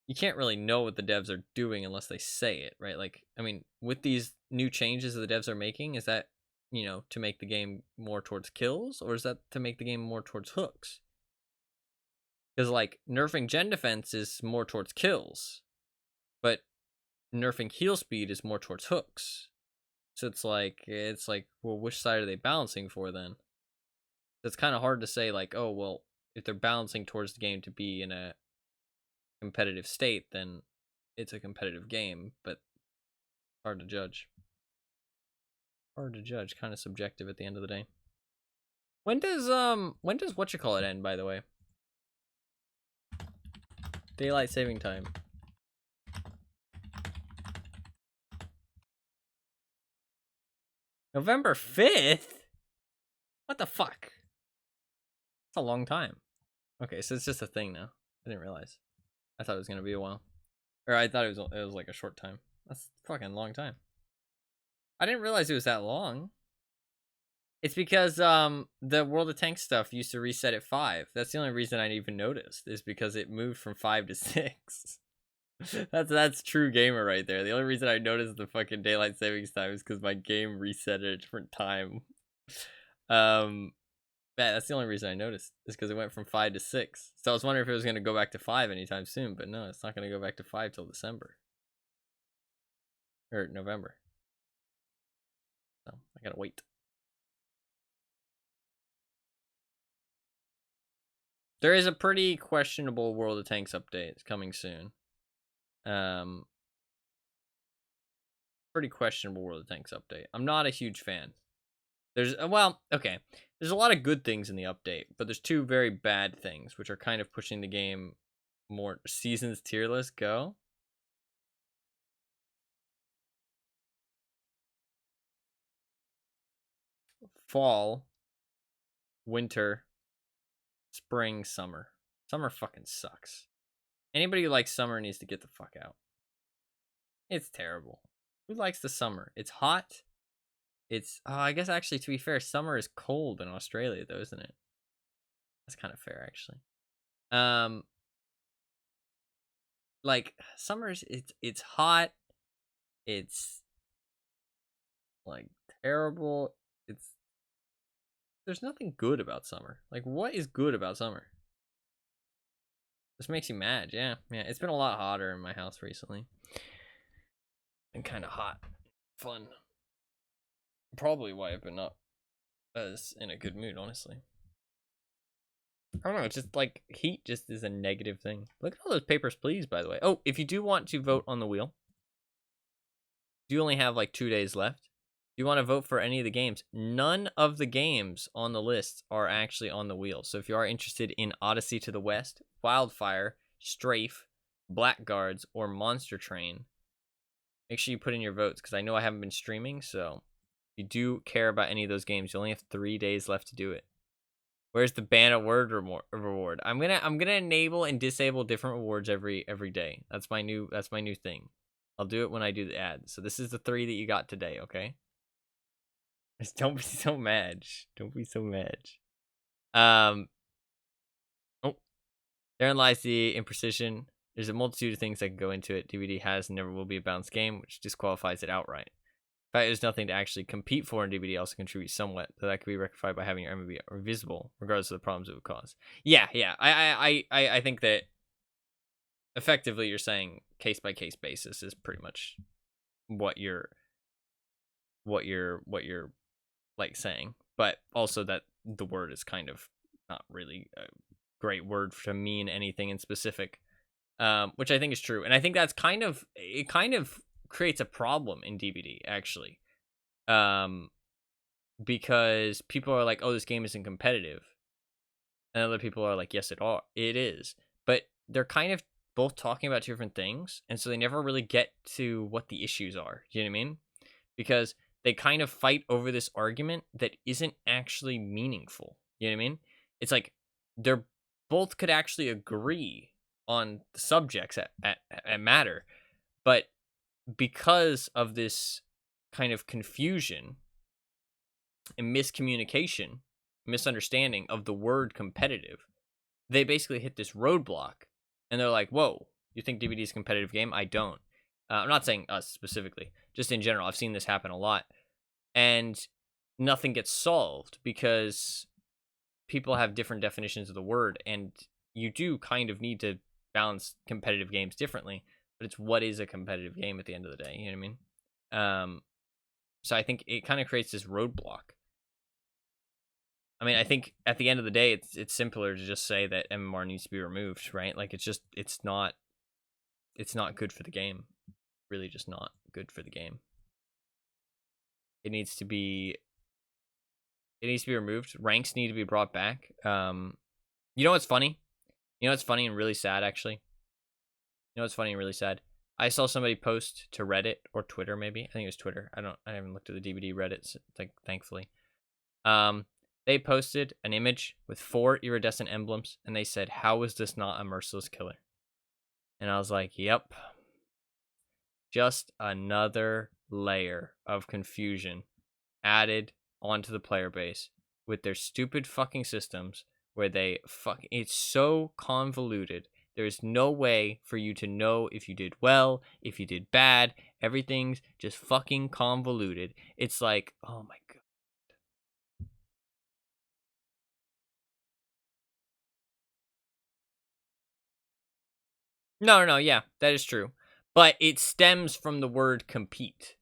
[SPEAKER 1] you can't really know what the devs are doing unless they say it, right? Like, I mean, with these new changes that the devs are making, is that, you know, to make the game more towards kills, or is that to make the game more towards hooks? Because, like, nerfing gen defense is more towards kills, but nerfing heal speed is more towards hooks. So it's like, well, which side are they balancing for then? It's kind of hard to say, like, oh, well, if they're balancing towards the game to be in a competitive state, then it's a competitive game, but hard to judge. Hard to judge, kind of subjective at the end of the day. When does whatchamacallit end, by the way? Daylight saving time. November 5th? What the fuck? That's a long time. Okay, so it's just a thing now. I didn't realize. I thought it was gonna be a while. Or I thought it was like a short time. That's a fucking long time. I didn't realize it was that long. It's because the World of Tanks stuff used to reset at 5. That's the only reason I even noticed, is because it moved from 5 to 6. That's true gamer right there. The only reason I noticed the fucking daylight savings time is because my game reset at a different time. Yeah, that's the only reason I noticed, is because it went from 5 to 6. So I was wondering if it was going to go back to 5 anytime soon, but no, it's not going to go back to 5 till December. Or November. So I gotta wait. There is a pretty questionable World of Tanks update coming soon. Pretty questionable World of Tanks update. I'm not a huge fan. There's, well, okay. There's a lot of good things in the update, but there's 2 very bad things, which are kind of pushing the game more. Seasons tier list, go. Fall, winter, spring, summer. Summer fucking sucks. Anybody who likes summer needs to get the fuck out. It's terrible. Who likes the summer? It's hot. It's, I guess actually, to be fair, summer is cold in Australia though, isn't it? That's kind of fair actually. Like summer's, it's hot. It's like terrible. There's nothing good about summer. Like, what is good about summer? This makes you mad. Yeah. It's been a lot hotter in my house recently. And kind of hot. Fun. Probably why I've been not as in a good mood, honestly. I don't know, it's just like heat just is a negative thing. Look at all those papers, please, by the way. Oh, if you do want to vote on the wheel, you only have like 2 days left. If you want to vote for any of the games, none of the games on the list are actually on the wheel. So if you are interested in Odyssey to the West, Wildfire, Strafe, Blackguards, or Monster Train, make sure you put in your votes, because I know I haven't been streaming, so if you do care about any of those games, you only have 3 days left to do it. Where's the ban a word reward? I'm gonna enable and disable different rewards every day. That's my new thing. I'll do it when I do the ad. So this is the 3 that you got today, okay? Just don't be so mad. Don't be so mad. Oh, therein lies the imprecision. There's a multitude of things that can go into it. DBD has and never will be a balanced game, which disqualifies it outright. In fact, there's nothing to actually compete for in DBD also contributes somewhat, but that could be rectified by having your enemy be visible, regardless of the problems it would cause. Yeah. I think that effectively you're saying case by case basis is pretty much what you're like saying, but also that the word is kind of not really a great word to mean anything in specific, which I think is true, and I think that's kind of creates a problem in DBD actually, because people are like, oh, this game isn't competitive, and other people are like, yes, it is, but they're kind of both talking about 2 different things, and so they never really get to what the issues are. Do you know what I mean? Because they kind of fight over this argument that isn't actually meaningful. You know what I mean? It's like they're both could actually agree on the subjects at matter, but because of this kind of confusion and miscommunication, misunderstanding of the word competitive, they basically hit this roadblock, and they're like, whoa, you think DBD is a competitive game? I don't. I'm not saying us specifically, just in general. I've seen this happen a lot, and nothing gets solved because people have different definitions of the word, and you do kind of need to balance competitive games differently, but it's what is a competitive game at the end of the day, you know what I mean? So I think it kind of creates this roadblock. I mean, I think at the end of the day, it's simpler to just say that MMR needs to be removed, right? Like it's not good for the game. Really, just not good for the game. It needs to be removed. Ranks need to be brought back. You know what's funny? You know what's funny and really sad, actually? You know what's funny and really sad? I saw somebody post to Reddit or Twitter, maybe. I think it was Twitter. I haven't looked at the DVD Reddit, thankfully. They posted an image with 4 iridescent emblems, and they said, "How is this not a merciless killer?" And I was like, yep. Just another layer of confusion added onto the player base with their stupid fucking systems where it's so convoluted. There's no way for you to know if you did well, if you did bad. Everything's just fucking convoluted. It's like, oh my god. No, yeah, that is true. But it stems from the word compete.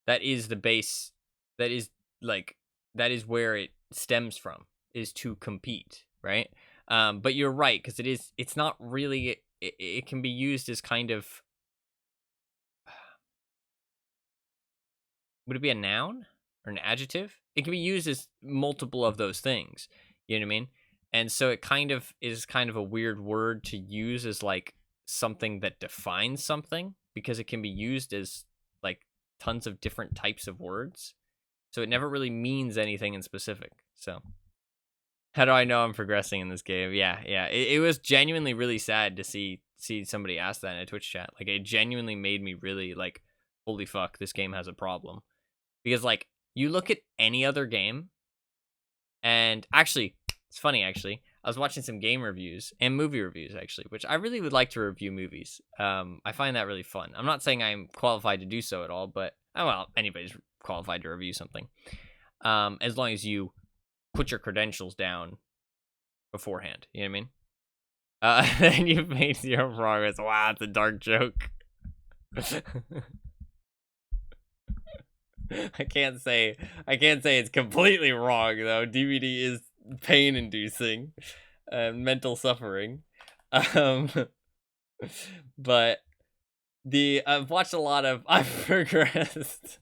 [SPEAKER 1] That is the base. That is where it stems from, is to compete, right? But you're right, because it's not really, it can be used as kind of, would it be a noun or an adjective? It can be used as multiple of those things. You know what I mean? And so it kind of is kind of a weird word to use as like something that defines something, because it can be used as like tons of different types of words. So it never really means anything in specific. So how do I know I'm progressing in this game? Yeah. It was genuinely really sad to see somebody ask that in a Twitch chat. Like, it genuinely made me really like, holy fuck, this game has a problem. Because like, you look at any other game, and actually, it's funny, actually, I was watching some game reviews and movie reviews, actually, which I really would like to review movies. I find that really fun. I'm not saying I'm qualified to do so at all, but, well, anybody's qualified to review something. As long as you put your credentials down beforehand, you know what I mean? And you've made 0 progress. Wow, it's a dark joke. I can't say it's completely wrong, though. DVD is pain-inducing, mental suffering. But I've watched a lot of. I've progressed.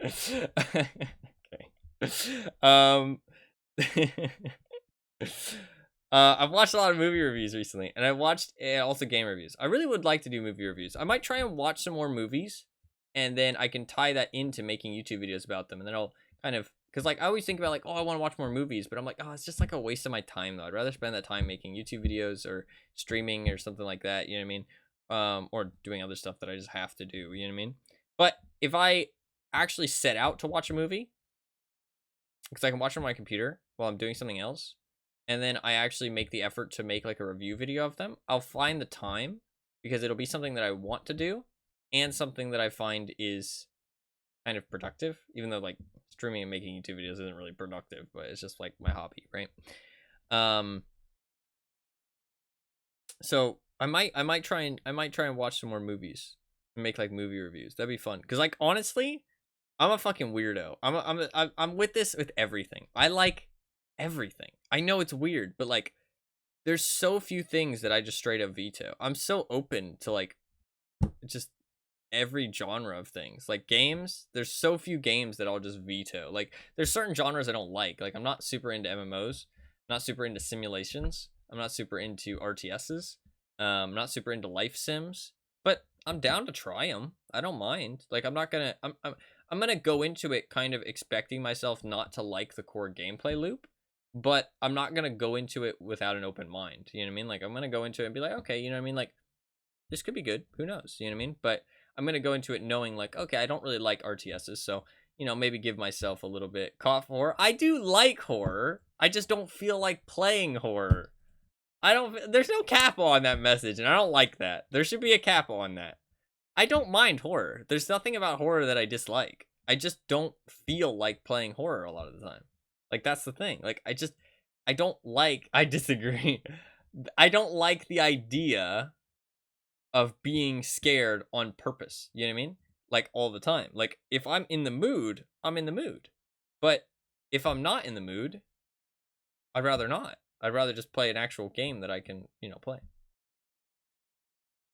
[SPEAKER 1] Okay. I've watched a lot of movie reviews recently, and I watched also game reviews. I really would like to do movie reviews. I might try and watch some more movies, and then I can tie that into making YouTube videos about them, and then I'll kind of, because like I always think about like, oh, I want to watch more movies, but I'm like, oh, it's just like a waste of my time though. I'd rather spend that time making YouTube videos or streaming or something like that. You know what I mean? Or doing other stuff that I just have to do. You know what I mean? But if I actually set out to watch a movie, because I can watch it on my computer while I'm doing something else, and then I actually make the effort to make like a review video of them, I'll find the time, because it'll be something that I want to do and something that I find is kind of productive, even though like streaming and making YouTube videos isn't really productive, but it's just like my hobby, right? So I might try and watch some more movies and make like movie reviews. That'd be fun, because like honestly, I'm a fucking weirdo. I'm with this with everything. I like everything. I know it's weird, but like, there's so few things that I just straight up veto. I'm so open to like just every genre of things. Like games, there's so few games that I'll just veto. Like, there's certain genres I don't like. Like, I'm not super into MMOs. I'm not super into simulations. I'm not super into RTSs. I'm not super into life sims. But I'm down to try them. I don't mind. Like, I'm not gonna. I'm gonna go into it kind of expecting myself not to like the core gameplay loop, but I'm not gonna go into it without an open mind. You know what I mean? Like, I'm gonna go into it and be like, okay, you know what I mean? Like, this could be good. Who knows? You know what I mean? But I'm gonna go into it knowing like, okay, I don't really like RTSs, so maybe give myself a little bit cough horror. I do like horror. I just don't feel like playing horror. There's no cap on that message, and I don't like that. There should be a cap on that. I don't mind horror. There's nothing about horror that I dislike. I just don't feel like playing horror a lot of the time. Like, that's the thing. Like, I don't like, I disagree. I don't like the idea of being scared on purpose. You know what I mean? Like, all the time. Like, if I'm in the mood, I'm in the mood. But if I'm not in the mood, I'd rather not. I'd rather just play an actual game that I can, play.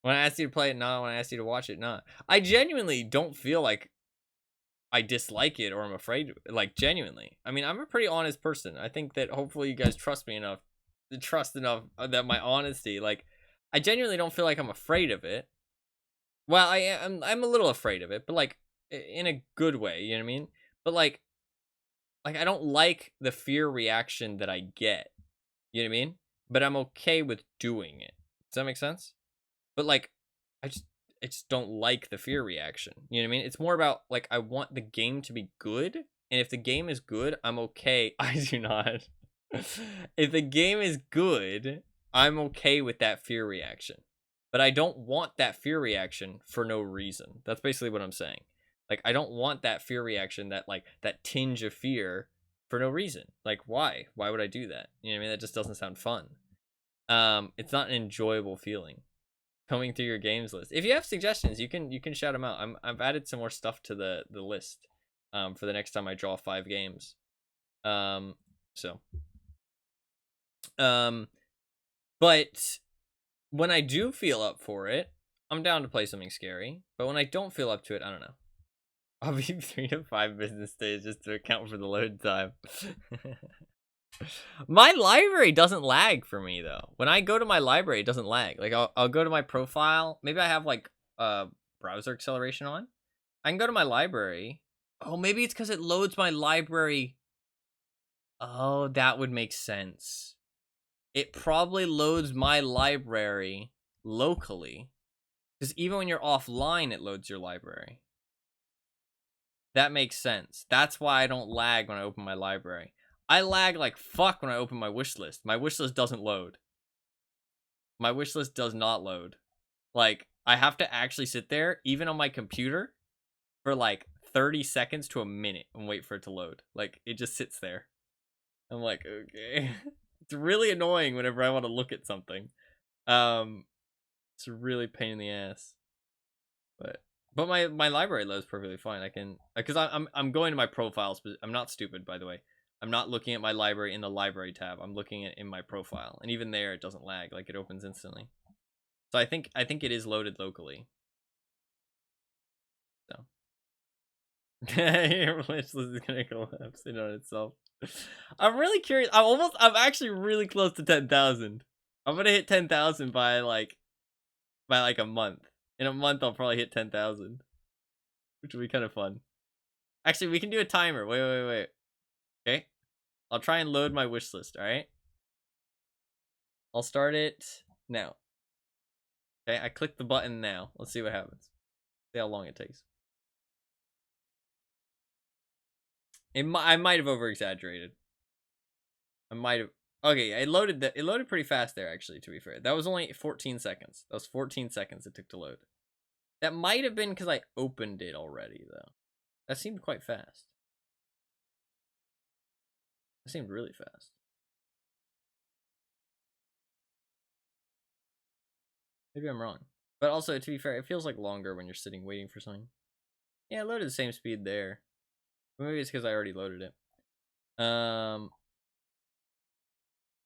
[SPEAKER 1] When I ask you to play it, not. When I ask you to watch it, not. I genuinely don't feel like I dislike it or I'm afraid, like, genuinely. I mean, I'm a pretty honest person. I think that hopefully you guys trust me enough, that my honesty, like, I genuinely don't feel like I'm afraid of it. Well, I'm a little afraid of it, but, like, in a good way, you know what I mean? But, like I don't like the fear reaction that I get, you know what I mean? But I'm okay with doing it. Does that make sense? But, like, I just I just don't like the fear reaction. You know what I mean? It's more about, like, I want the game to be good, and if the game is good, I'm okay. I do not. If the game is good, I'm okay with that fear reaction. But I don't want that fear reaction for no reason. That's basically what I'm saying. Like, I don't want that fear reaction, that tinge of fear for no reason. Like, why? Why would I do that? You know what I mean? That just doesn't sound fun. It's not an enjoyable feeling. Coming through your games list. If you have suggestions, you can shout them out. I've added some more stuff to the list for the next time I draw 5 games. So but when I do feel up for it, I'm down to play something scary. But when I don't feel up to it, I don't know. I'll be 3 to 5 business days just to account for the load time. My library doesn't lag for me though. When I go to my library, it doesn't lag. Like, I'll go to my profile. Maybe I have, like, browser acceleration on. I can go to my library. Oh, maybe it's because it loads my library. Oh, that would make sense. It probably loads my library locally. Because even when you're offline, it loads your library. That makes sense. That's why I don't lag when I open my library. I lag like fuck when I open my wish list. My wish list doesn't load. My wish list does not load. Like, I have to actually sit there, even on my computer, for like 30 seconds to a minute and wait for it to load. Like, it just sits there. I'm like, okay. It's really annoying whenever I want to look at something. It's a really pain in the ass. But my library loads perfectly fine. I can, because I'm going to my profiles. I'm not stupid, by the way. I'm not looking at my library in the library tab. I'm looking at in my profile, and even there, it doesn't lag. Like, it opens instantly. So I think it is loaded locally. So your wish list is gonna collapse in on itself. I'm really curious. I'm actually really close to 10,000. I'm gonna hit 10,000 by like a month. In a month, I'll probably hit 10,000, which will be kind of fun. Actually, we can do a timer. Wait. Okay, I'll try and load my wish list. All right, I'll start it now. Okay, I click the button now. Let's see what happens. See how long it takes. I might have over exaggerated. I might have. Okay, it loaded pretty fast there, actually, to be fair. That was only 14 seconds. That was 14 seconds it took to load. That might have been because I opened it already, though. That seemed quite fast. That seemed really fast. Maybe I'm wrong. But also, to be fair, it feels like longer when you're sitting waiting for something. Yeah, it loaded the same speed there. But maybe it's because I already loaded it.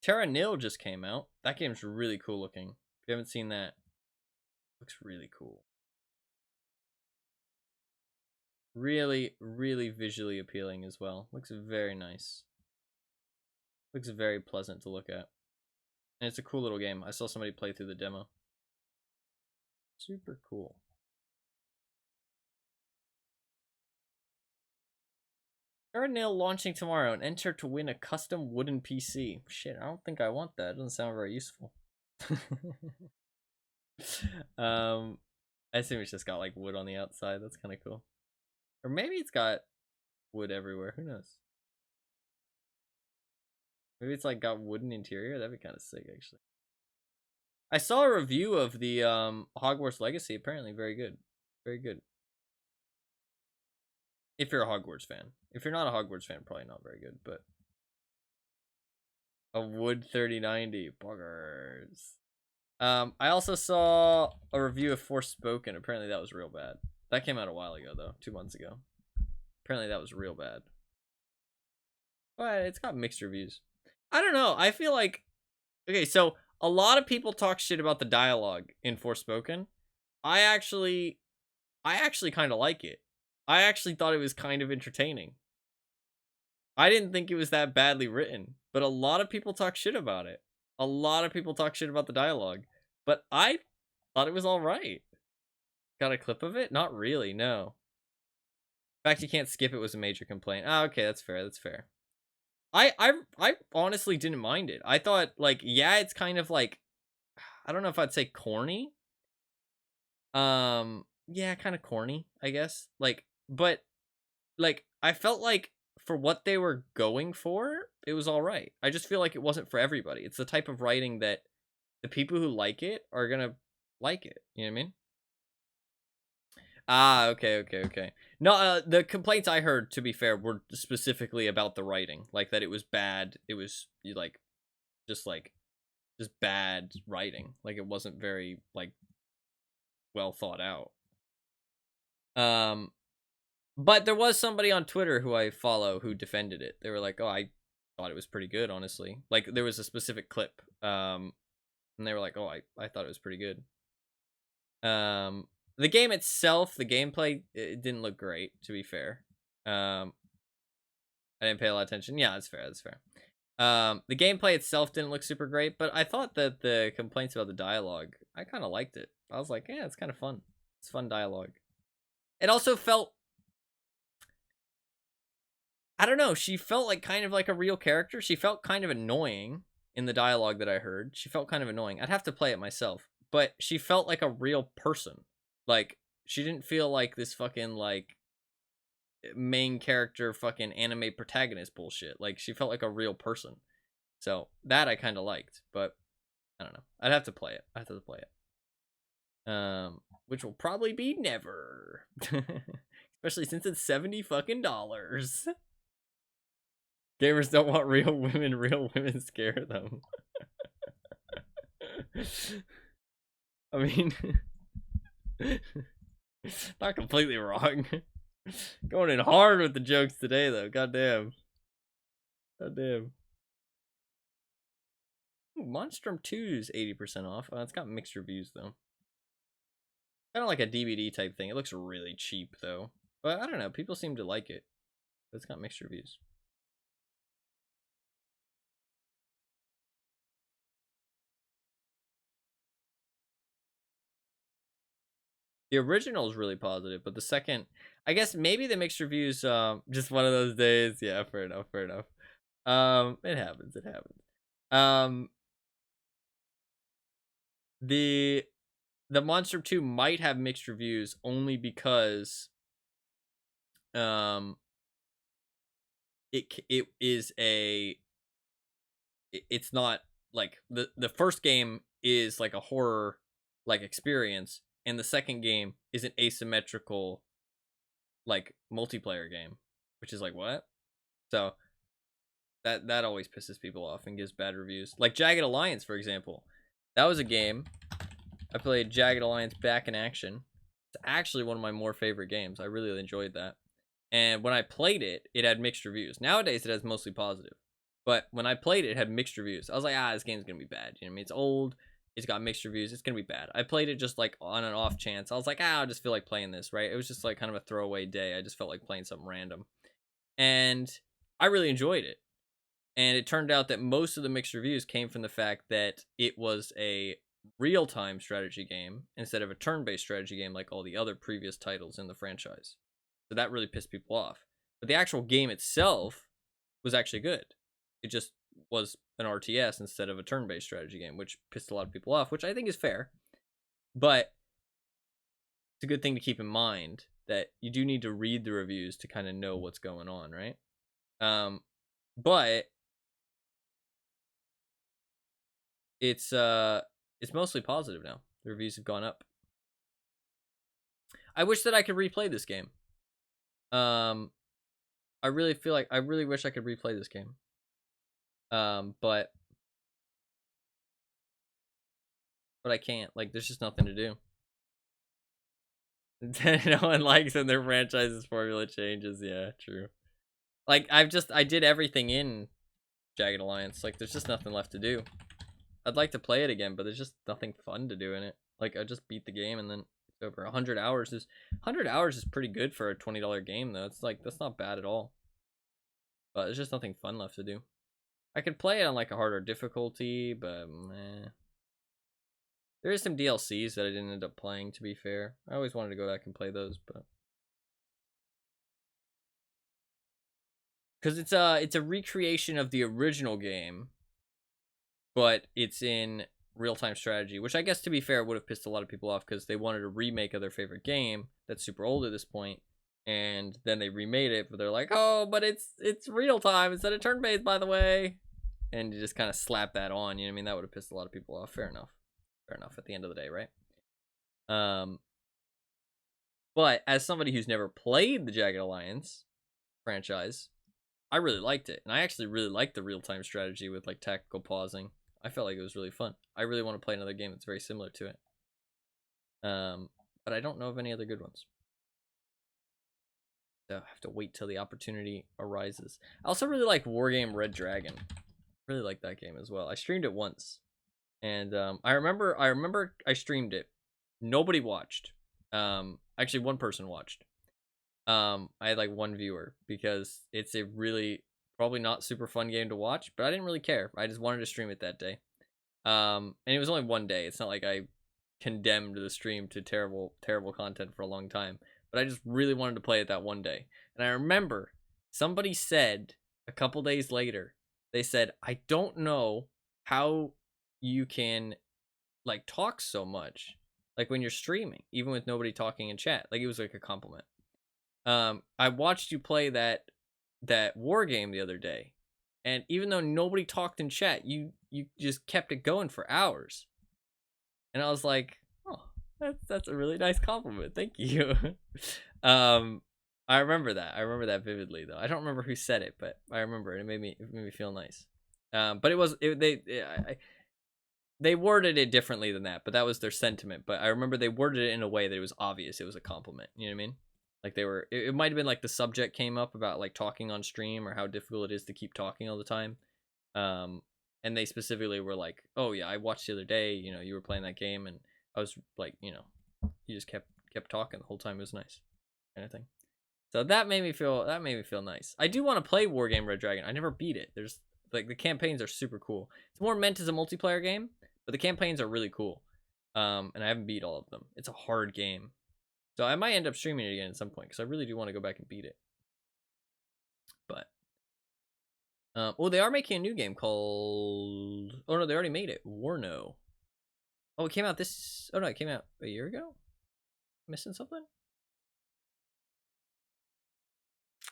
[SPEAKER 1] Terra Nil just came out. That game's really cool looking. If you haven't seen that, it looks really cool. Really, really visually appealing as well. Looks very nice. Looks very pleasant to look at. And it's a cool little game. I saw somebody play through the demo. Super cool. Terra Nil launching tomorrow, and enter to win a custom wooden PC. Shit, I don't think I want that. It doesn't sound very useful. I assume it's just got like wood on the outside. That's kind of cool. Or maybe it's got wood everywhere. Who knows? Maybe it's like got wooden interior. That'd be kind of sick, actually. I saw a review of the Hogwarts Legacy. Apparently, very good. Very good. If you're a Hogwarts fan. If you're not a Hogwarts fan, probably not very good, but a Wood 3090 buggers. I also saw a review of Forspoken. Apparently that was real bad. That came out a while ago though, 2 months ago. Apparently that was real bad. But it's got mixed reviews. I don't know. I feel like okay, so a lot of people talk shit about the dialogue in Forspoken. I actually kind of like it. I actually thought it was kind of entertaining. I didn't think it was that badly written, but a lot of people talk shit about it. A lot of people talk shit about the dialogue, but I thought it was all right. Got a clip of it? Not really, no. The fact you can't skip it was a major complaint. Oh, okay, that's fair. That's fair. I honestly didn't mind it. I thought like yeah, it's kind of like I don't know if I'd say corny. Yeah, kind of corny, I guess. Like but like I felt like for what they were going for, it was all right. I just feel like it wasn't for everybody. It's the type of writing that the people who like it are going to like it. You know what I mean? Ah, okay. No, the complaints I heard, to be fair, were specifically about the writing, like that it was bad. It was like just like just bad writing. Like it wasn't very like well thought out. But there was somebody on Twitter who I follow who defended it. They were like, "Oh, I thought it was pretty good, honestly." Like there was a specific clip, and they were like, "Oh, I thought it was pretty good." The game itself, the gameplay, it didn't look great, to be fair. I didn't pay a lot of attention. Yeah, that's fair. That's fair. The gameplay itself didn't look super great, but I thought that the complaints about the dialogue, I kind of liked it. I was like, yeah, it's kind of fun. It's fun dialogue. It also felt, I don't know, she felt like kind of like a real character. She felt kind of annoying in the dialogue that I heard. She felt kind of annoying. I'd have to play it myself, but she felt like a real person. Like she didn't feel like this fucking like main character fucking anime protagonist bullshit. Like she felt like a real person. So that I kind of liked, but I don't know. I'd have to play it. I have to play it. Which will probably be never. Especially since it's $70 fucking dollars. Gamers don't want real women scare them. I mean, not completely wrong. Going in hard with the jokes today, though. Goddamn. Goddamn. Ooh, Monstrum 2's 80% off. It's got mixed reviews, though. Kind of like a DVD type thing. It looks really cheap, though. But I don't know. People seem to like it. But it's got mixed reviews. The original is really positive, but the second, I guess maybe the mixed reviews, just one of those days. Yeah, fair enough. Fair enough. It happens. It happens. The Monster 2 might have mixed reviews only because it is a it's not like the first game is like a horror like experience, and the second game is an asymmetrical like multiplayer game, which is like what? So that always pisses people off and gives bad reviews. Like Jagged Alliance, for example. That was a game I played. Jagged Alliance Back in Action. It's actually one of my more favorite games. I really enjoyed that. And when I played it, it had mixed reviews. Nowadays, it has mostly positive. But when I played it, it had mixed reviews. I was like, this game's going to be bad. You know what I mean? It's old. It's got mixed reviews. It's going to be bad. I played it just like on an off chance. I was like, I just feel like playing this, right? It was just like kind of a throwaway day. I just felt like playing something random. And I really enjoyed it. And it turned out that most of the mixed reviews came from the fact that it was a real-time strategy game instead of a turn-based strategy game like all the other previous titles in the franchise. So that really pissed people off. But the actual game itself was actually good. It just was an RTS instead of a turn-based strategy game, which pissed a lot of people off, which I think is fair. But it's a good thing to keep in mind that you do need to read the reviews to kind of know what's going on, right? But it's mostly positive now. The reviews have gone up. I wish that I could replay this game. I really feel like I really wish I could replay this game. But I can't. Like, there's just nothing to do. No one likes when their franchise's formula changes. Yeah, true. Like, I did everything in Jagged Alliance. Like, there's just nothing left to do. I'd like to play it again, but there's just nothing fun to do in it. Like, I just beat the game and then it's over. 100 hours is pretty good for a $20 game though. It's like, that's not bad at all. But there's just nothing fun left to do. I could play it on like a harder difficulty, but meh. There is some DLCs that I didn't end up playing, to be fair. I always wanted to go back and play those, but because it's a recreation of the original game, but it's in real-time strategy, which I guess, to be fair, would have pissed a lot of people off because they wanted a remake of their favorite game that's super old at this point, and then they remade it, but they're like, oh, but it's real time instead of turn-based, by the way, and you just kind of slap that on. You know what I mean? That would have pissed a lot of people off. Fair enough. Fair enough. At the end of the day, right? But as somebody who's never played the Jagged Alliance franchise, I really liked it, and I actually really liked the real-time strategy with like tactical pausing. I felt like it was really fun. I really want to play another game that's very similar to it. But I don't know of any other good ones. So I have to wait till the opportunity arises. I also really like Wargame Red Dragon. Really like that game as well. I streamed it once, and I remember I streamed it. Nobody watched. Actually, one person watched. I had like one viewer because it's a really probably not super fun game to watch, but I didn't really care. I just wanted to stream it that day. And it was only one day. It's not like I condemned the stream to terrible content for a long time, but I just really wanted to play it that one day. And I remember somebody said a couple days later, they said, I don't know how you can like talk so much like when you're streaming, even with nobody talking in chat. Like, it was like a compliment. I watched you play that war game the other day, and even though nobody talked in chat, you just kept it going for hours. And I was like, oh, that's a really nice compliment. Thank you. I remember that. I remember that vividly, though. I don't remember who said it, but I remember it. It made me feel nice. But they worded it differently than that, but that was their sentiment. But I remember they worded it in a way that it was obvious it was a compliment. You know what I mean? Like, they were, it might have been like the subject came up about like talking on stream or how difficult it is to keep talking all the time. And they specifically were like, oh yeah, I watched the other day, you know, you were playing that game, and I was like, you know, you just kept talking the whole time. It was nice, kind of thing. So that made me feel nice. I do want to play Wargame Red Dragon. I never beat it. There's like, the campaigns are super cool. It's more meant as a multiplayer game, but the campaigns are really cool. And I haven't beat all of them. It's a hard game. So I might end up streaming it again at some point because I really do want to go back and beat it. But oh, they are making a new game called, oh no, they already made it, Warno. Oh, it came out this, oh no, it came out a year ago? Missing something?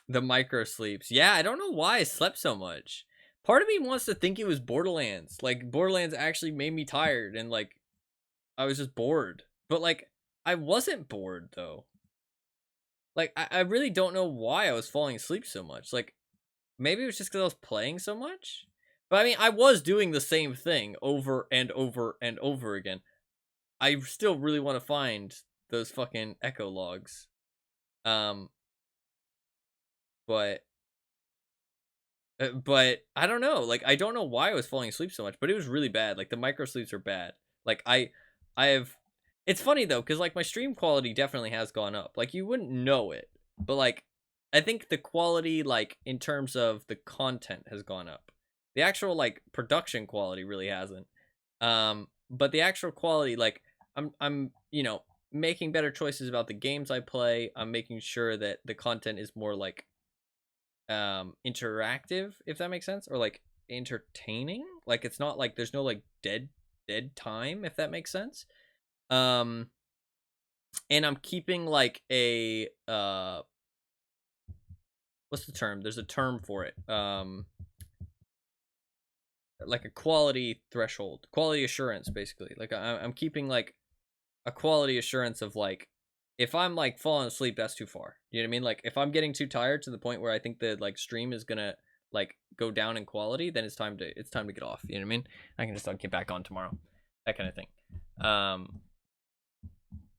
[SPEAKER 1] The micro sleeps. Yeah, I don't know why I slept so much. Part of me wants to think it was Borderlands. Like, Borderlands actually made me tired, and like, I was just bored. But like, I wasn't bored though. Like, I really don't know why I was falling asleep so much. Like, maybe it was just because I was playing so much. But I mean, I was doing the same thing over and over and over again. I still really want to find those fucking echo logs. But I don't know. Like, I don't know why I was falling asleep so much, but it was really bad. Like, the micro sleeps are bad. Like, I have. It's funny though, because like, my stream quality definitely has gone up. Like, you wouldn't know it, but like, I think the quality, like, in terms of the content, has gone up. The actual like production quality really hasn't. But the actual quality, like, I'm you know, making better choices about the games I play. I'm making sure that the content is more like interactive, if that makes sense, or like entertaining. Like, it's not like there's no like dead time, if that makes sense. And I'm keeping like a what's the term? There's a term for it. Like a quality threshold, quality assurance, basically. Like, I'm keeping like a quality assurance of like If I'm like falling asleep, that's too far. You know what I mean? Like if I'm getting too tired to the point where I think the like stream is gonna like go down in quality, then it's time to get off. You know what I mean? I can just get back on tomorrow, that kind of thing.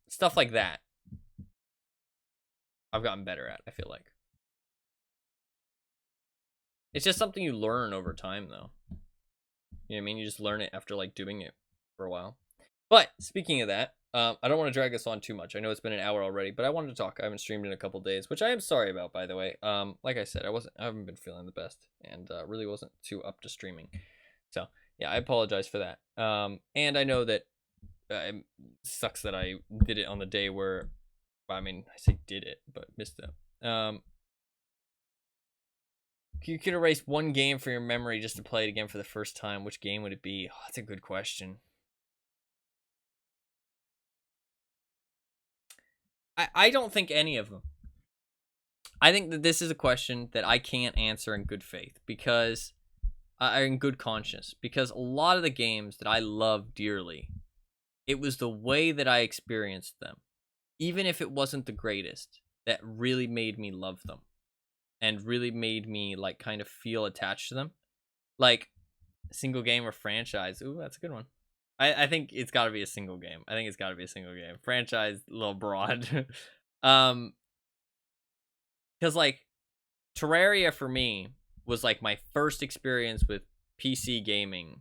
[SPEAKER 1] Stuff like that. I've gotten better at. I feel like it's just something you learn over time, though. You know what I mean? You just learn it after like doing it for a while. But speaking of that, I don't want to drag this on too much. I know it's been an hour already, but I wanted to talk. I haven't streamed in a couple days, which I am sorry about, by the way. Like I said, I haven't been feeling the best, and really wasn't too up to streaming. So yeah, I apologize for that. And I know that it sucks that I did it on the day where, I mean, I say did it, but missed it. If you could erase one game from your memory just to play it again for the first time, which game would it be? Oh, that's a good question. I don't think any of them. I think that this is a question that I can't answer in good faith because, in good conscience, because a lot of the games that I love dearly, it was the way that I experienced them, even if it wasn't the greatest, that really made me love them and really made me like kind of feel attached to them. Like single game or franchise. Ooh, that's a good one. I think it's got to be a single game. I think it's got to be a single game. Franchise, a little broad. Because like Terraria for me was like my first experience with PC gaming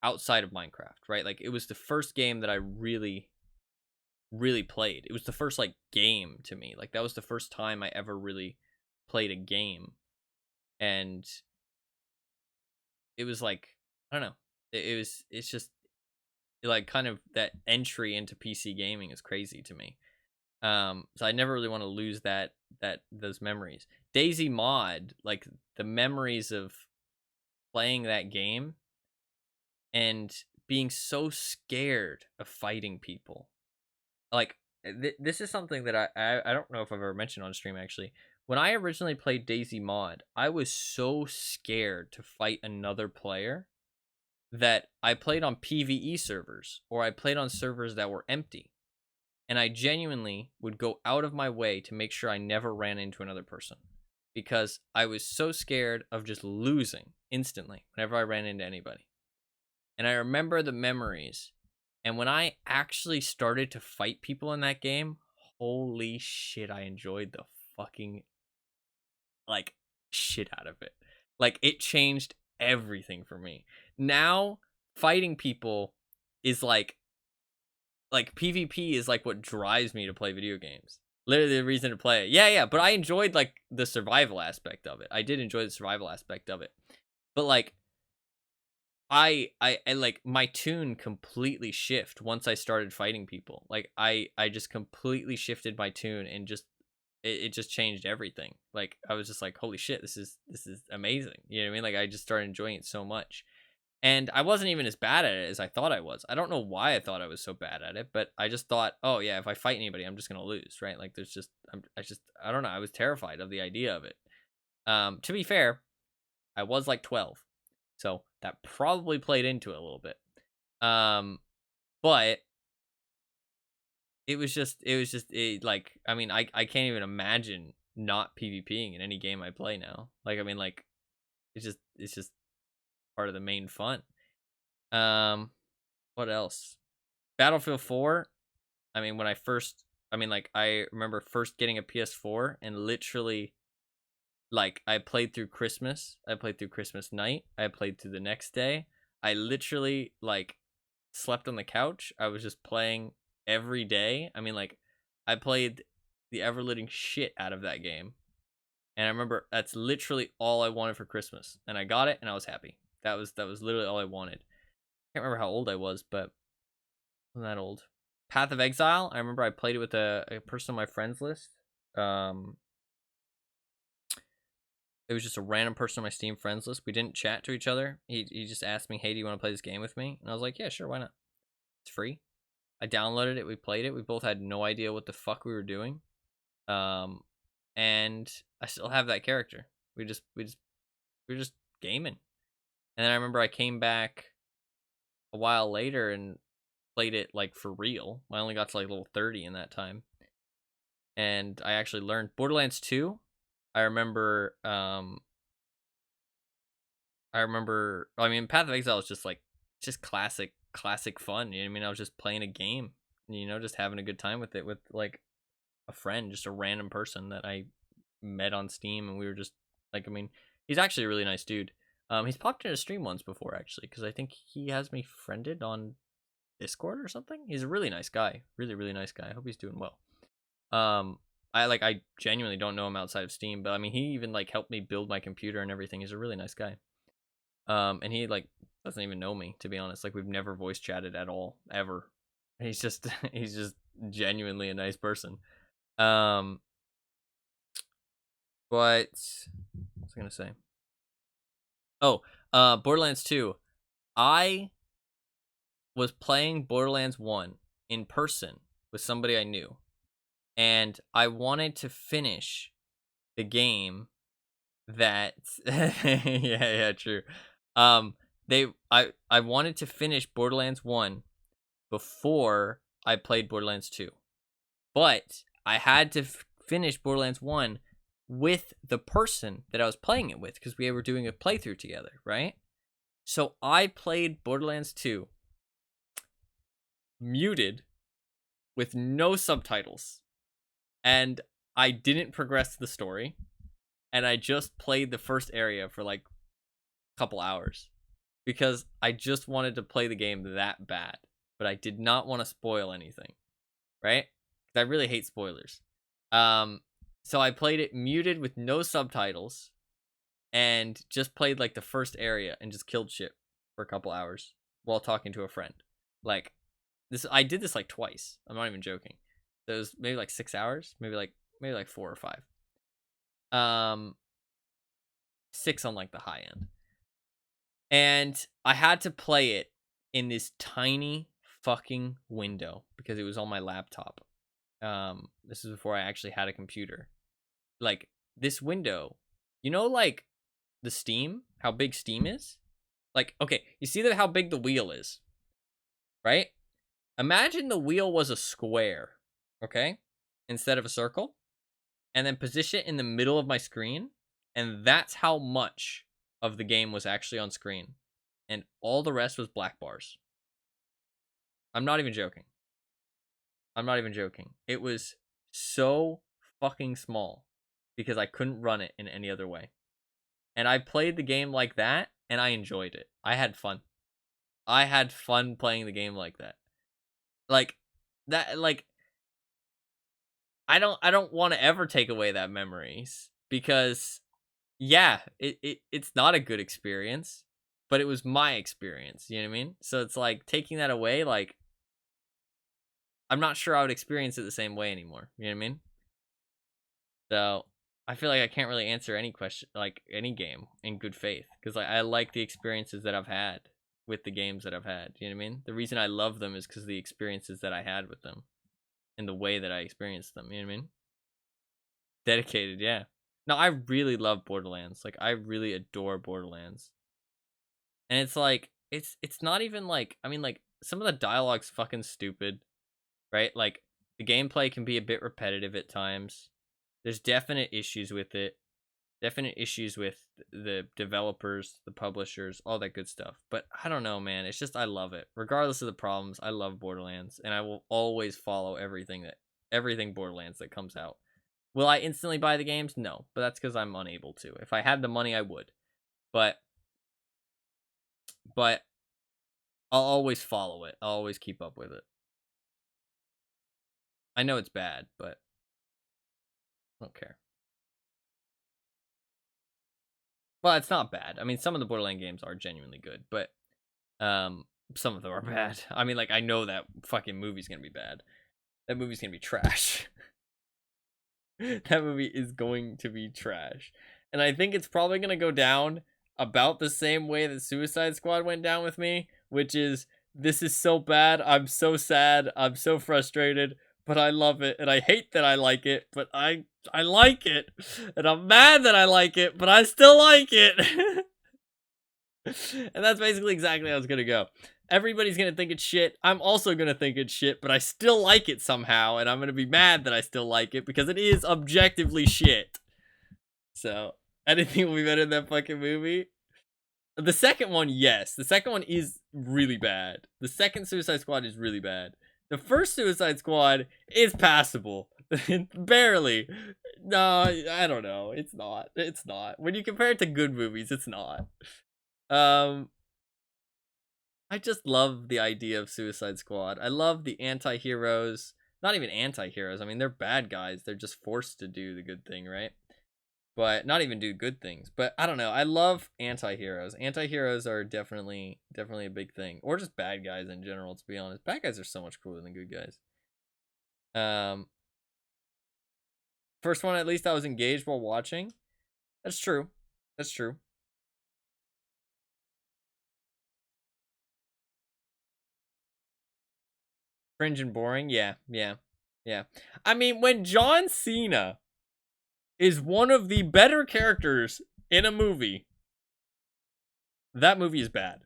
[SPEAKER 1] outside of Minecraft, right? Like it was the first game that I really played. It was the first like game to me. Like that was the first time I ever really played a game. And it was like, I don't know. It's just like kind of that entry into PC gaming is crazy to me. So I never really want to lose those memories. Daisy Mod, like the memories of playing that game and being so scared of fighting people. Like this is something that I don't know if I've ever mentioned on stream actually. When I originally played Daisy Mod, I was so scared to fight another player that I played on PvE servers or I played on servers that were empty. And I genuinely would go out of my way to make sure I never ran into another person because I was so scared of just losing instantly whenever I ran into anybody. And I remember the memories. And when I actually started to fight people in that game, holy shit, I enjoyed the fucking like shit out of it. Like it changed everything for me. Now fighting people is like PvP is like what drives me to play video games. Literally the reason to play it. Yeah, but I enjoyed like the survival aspect of it. I did enjoy the survival aspect of it. But like I like my tune completely shift once I started fighting people. Like I just completely shifted my tune and just it just changed everything. Like I was just like, holy shit, this is amazing. You know what I mean? Like I just started enjoying it so much. And I wasn't even as bad at it as I thought I was. I don't know why I thought I was so bad at it, but I just thought, oh yeah, if I fight anybody, I'm just gonna lose, right? Like there's just, I don't know. I was terrified of the idea of it. To be fair, I was like 12, so that probably played into it a little bit. But like, I mean, I can't even imagine not PvPing in any game I play now. Like, I mean, like, it's just part of the main fun. What else? Battlefield 4. I mean, like I remember first getting a PS4 and literally like I played through Christmas. I played through Christmas night. I played through the next day. I literally like slept on the couch. I was just playing every day. I mean, like I played the ever living shit out of that game. And I remember that's literally all I wanted for Christmas. And I got it and I was happy. That was literally all I wanted. I can't remember how old I was, but I'm not that old. Path of Exile. I remember I played it with a person on my friends list. It was just a random person on my Steam friends list. We didn't chat to each other. He just asked me, "Hey, do you want to play this game with me?" And I was like, "Yeah, sure, why not? It's free." I downloaded it. We played it. We both had no idea what the fuck we were doing. And I still have that character. We were just gaming. And then I remember I came back a while later and played it like for real. I only got to like level 30 in that time. and I actually learned Borderlands 2. I remember, I mean, Path of Exile is just classic fun. You know what I mean? I was just playing a game, you know, just having a good time with it with like a friend, just a random person that I met on Steam, and we were just like, I mean, he's actually a really nice dude. He's popped in a stream once before actually, because I think he has me friended on Discord or something. He's a really nice guy, really nice guy. I hope he's doing well. I genuinely don't know him outside of Steam, but I mean, he even like helped me build my computer and everything. He's a really nice guy. And he like doesn't even know me, to be honest. Like, we've never voice chatted at all, ever. He's just he's just genuinely a nice person. But what was I gonna say? Oh, Borderlands 2. I was playing Borderlands 1 in person with somebody I knew, and I wanted to finish the game that yeah, true. I wanted to finish Borderlands 1 before I played Borderlands 2. But I had to finish Borderlands 1 with the person that I was playing it with, because we were doing a playthrough together, right? So I played Borderlands 2 muted with no subtitles, and I didn't progress the story, and I just played the first area for like a couple hours because I just wanted to play the game that bad, but I did not want to spoil anything, right? I really hate spoilers. So I played it muted with no subtitles and just played like the first area and just killed shit for a couple hours while talking to a friend. Like, this, I did this like twice. I'm not even joking. So it was maybe like 6 hours, maybe like 4 or 5. 6 on like the high end. And I had to play it in this tiny fucking window because it was on my laptop. This is before I actually had a computer. Like, this window, you know, like the Steam, how big Steam is? Like, okay, you see how big the wheel is, right? Imagine the wheel was a square, okay, instead of a circle, and then position it in the middle of my screen, and that's how much of the game was actually on screen, and all the rest was black bars. I'm not even joking. It was so fucking small because I couldn't run it in any other way. And I played the game like that, and I enjoyed it. I had fun. I had fun playing the game like that. Like, that, like, I don't want to ever take away that memories, because yeah, it's not a good experience, but it was my experience, you know what I mean? So it's like, taking that away, like, I'm not sure I would experience it the same way anymore, you know what I mean? So I feel like I can't really answer any question, like any game, in good faith, because I like the experiences that I've had with the games that I've had, you know what I mean? The reason I love them is because of the experiences that I had with them and the way that I experienced them, you know what I mean? Dedicated, yeah. No, I really love Borderlands. Like, I really adore Borderlands. And it's like, it's not even like, I mean, like, some of the dialogue's fucking stupid, right? Like, the gameplay can be a bit repetitive at times. There's definite issues with it. Definite issues with the developers, the publishers, all that good stuff. But I don't know, man. It's just, I love it. Regardless of the problems, I love Borderlands, and I will always follow everything Borderlands that comes out. Will I instantly buy the games? No, but that's because I'm unable to. If I had the money, I would. But I'll always follow it. I'll always keep up with it. I know it's bad, but I don't care. Well, it's not bad. I mean, some of the Borderlands games are genuinely good, but some of them are bad. I mean, like, I know that fucking movie's gonna be bad. That movie's gonna be trash. That movie is going to be trash. And I think it's probably gonna go down about the same way that Suicide Squad went down with me, which is, this is so bad, I'm so sad, I'm so frustrated, but I love it, and I hate that I like it, but I like it, and I'm mad that I like it, but I still like it. And that's basically exactly how it's gonna go. Everybody's gonna think it's shit. I'm also gonna think it's shit, but I still like it somehow, and I'm gonna be mad that I still like it because it is objectively shit. So anything will be better than that fucking movie. The second one, yes. The second one is really bad. The second Suicide Squad is really bad. The first Suicide Squad is passable. Barely. No, I don't know. It's not. It's not. When you compare it to good movies, it's not. I just love the idea of Suicide Squad. I love the anti-heroes. Not even anti-heroes. I mean, they're bad guys. They're just forced to do the good thing, right? But not even do good things. But I don't know. I love anti-heroes. Anti-heroes are definitely a big thing. Or just bad guys in general, to be honest. Bad guys are so much cooler than good guys. First one, at least I was engaged while watching. That's true. That's true. Cringe and boring. Yeah. I mean, when John Cena is one of the better characters in a movie, that movie is bad.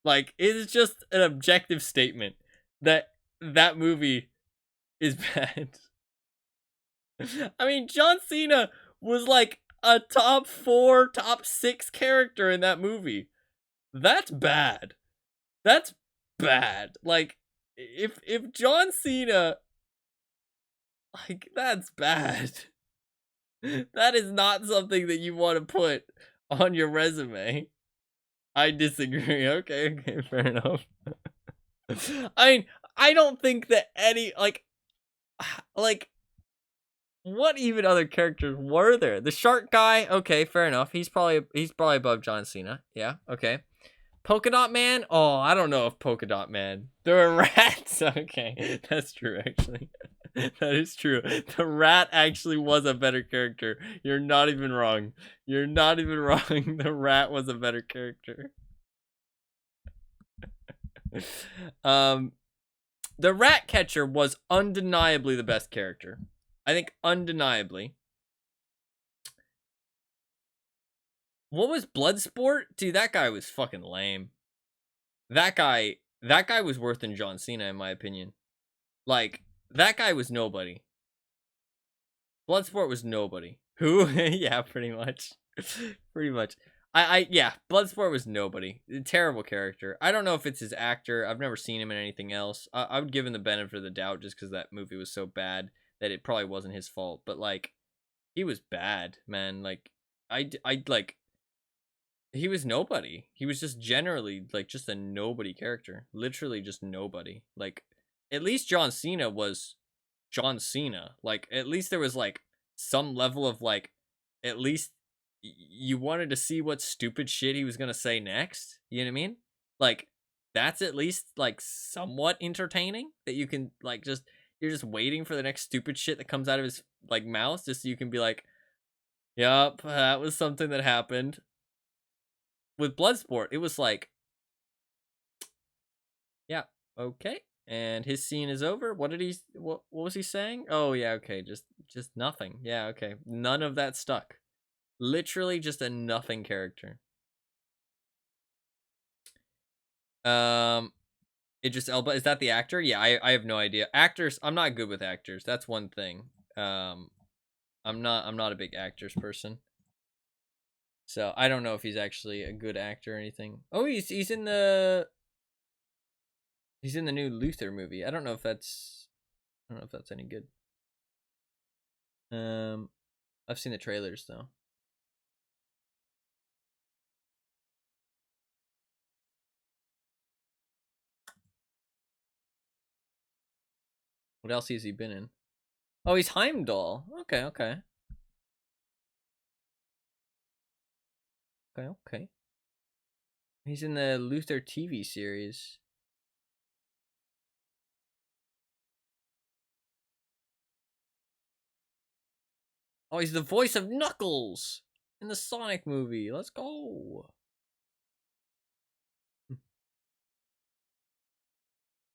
[SPEAKER 1] Like, it is just an objective statement that that movie is bad. I mean, John Cena was like a top 4, top 6 character in that movie. That's bad. That's bad. Like, if John Cena, like, that's bad. That is not something that you want to put on your resume. I disagree. Okay, fair enough. I mean, I don't think that any, like, what even other characters were there? The shark guy, okay, fair enough. He's probably above John Cena. Yeah, okay. Polka Dot Man? Oh, I don't know if Polka Dot Man. There are rats. Okay, that's true, actually. That is true. The rat actually was a better character. You're not even wrong. You're not even wrong. The rat was a better character. The rat catcher was undeniably the best character. I think undeniably. What was Bloodsport? Dude, that guy was fucking lame. That guy was worse than John Cena, in my opinion. Like, that guy was nobody. Bloodsport was nobody. Who? Yeah, pretty much. Pretty much. Yeah, Bloodsport was nobody. Terrible character. I don't know if it's his actor. I've never seen him in anything else. I would give him the benefit of the doubt just because that movie was so bad that it probably wasn't his fault. But, like, he was bad, man. Like, I like, he was nobody. He was just generally, like, just a nobody character. Literally just nobody. Like, at least John Cena was John Cena. Like, at least there was, like, some level of, like, at least you wanted to see what stupid shit he was gonna say next. You know what I mean? Like, that's at least, like, somewhat entertaining. That you can, like, you're just waiting for the next stupid shit that comes out of his, like, mouth, just so you can be like, yup, that was something that happened. With Bloodsport, it was like, yeah, okay. And his scene is over. What was he saying? Oh yeah, okay, just nothing. Yeah, okay. None of that stuck. Literally just a nothing character. Idris Elba, is that the actor? Yeah, I have no idea. Actors, I'm not good with actors. That's one thing. I'm not a big actors person. So I don't know if he's actually a good actor or anything. Oh, he's in the new Luther movie. I don't know if that's any good. I've seen the trailers though. What else has he been in? Oh, he's Heimdall. Okay. He's in the Luther TV series. Oh, he's the voice of Knuckles in the Sonic movie. Let's go.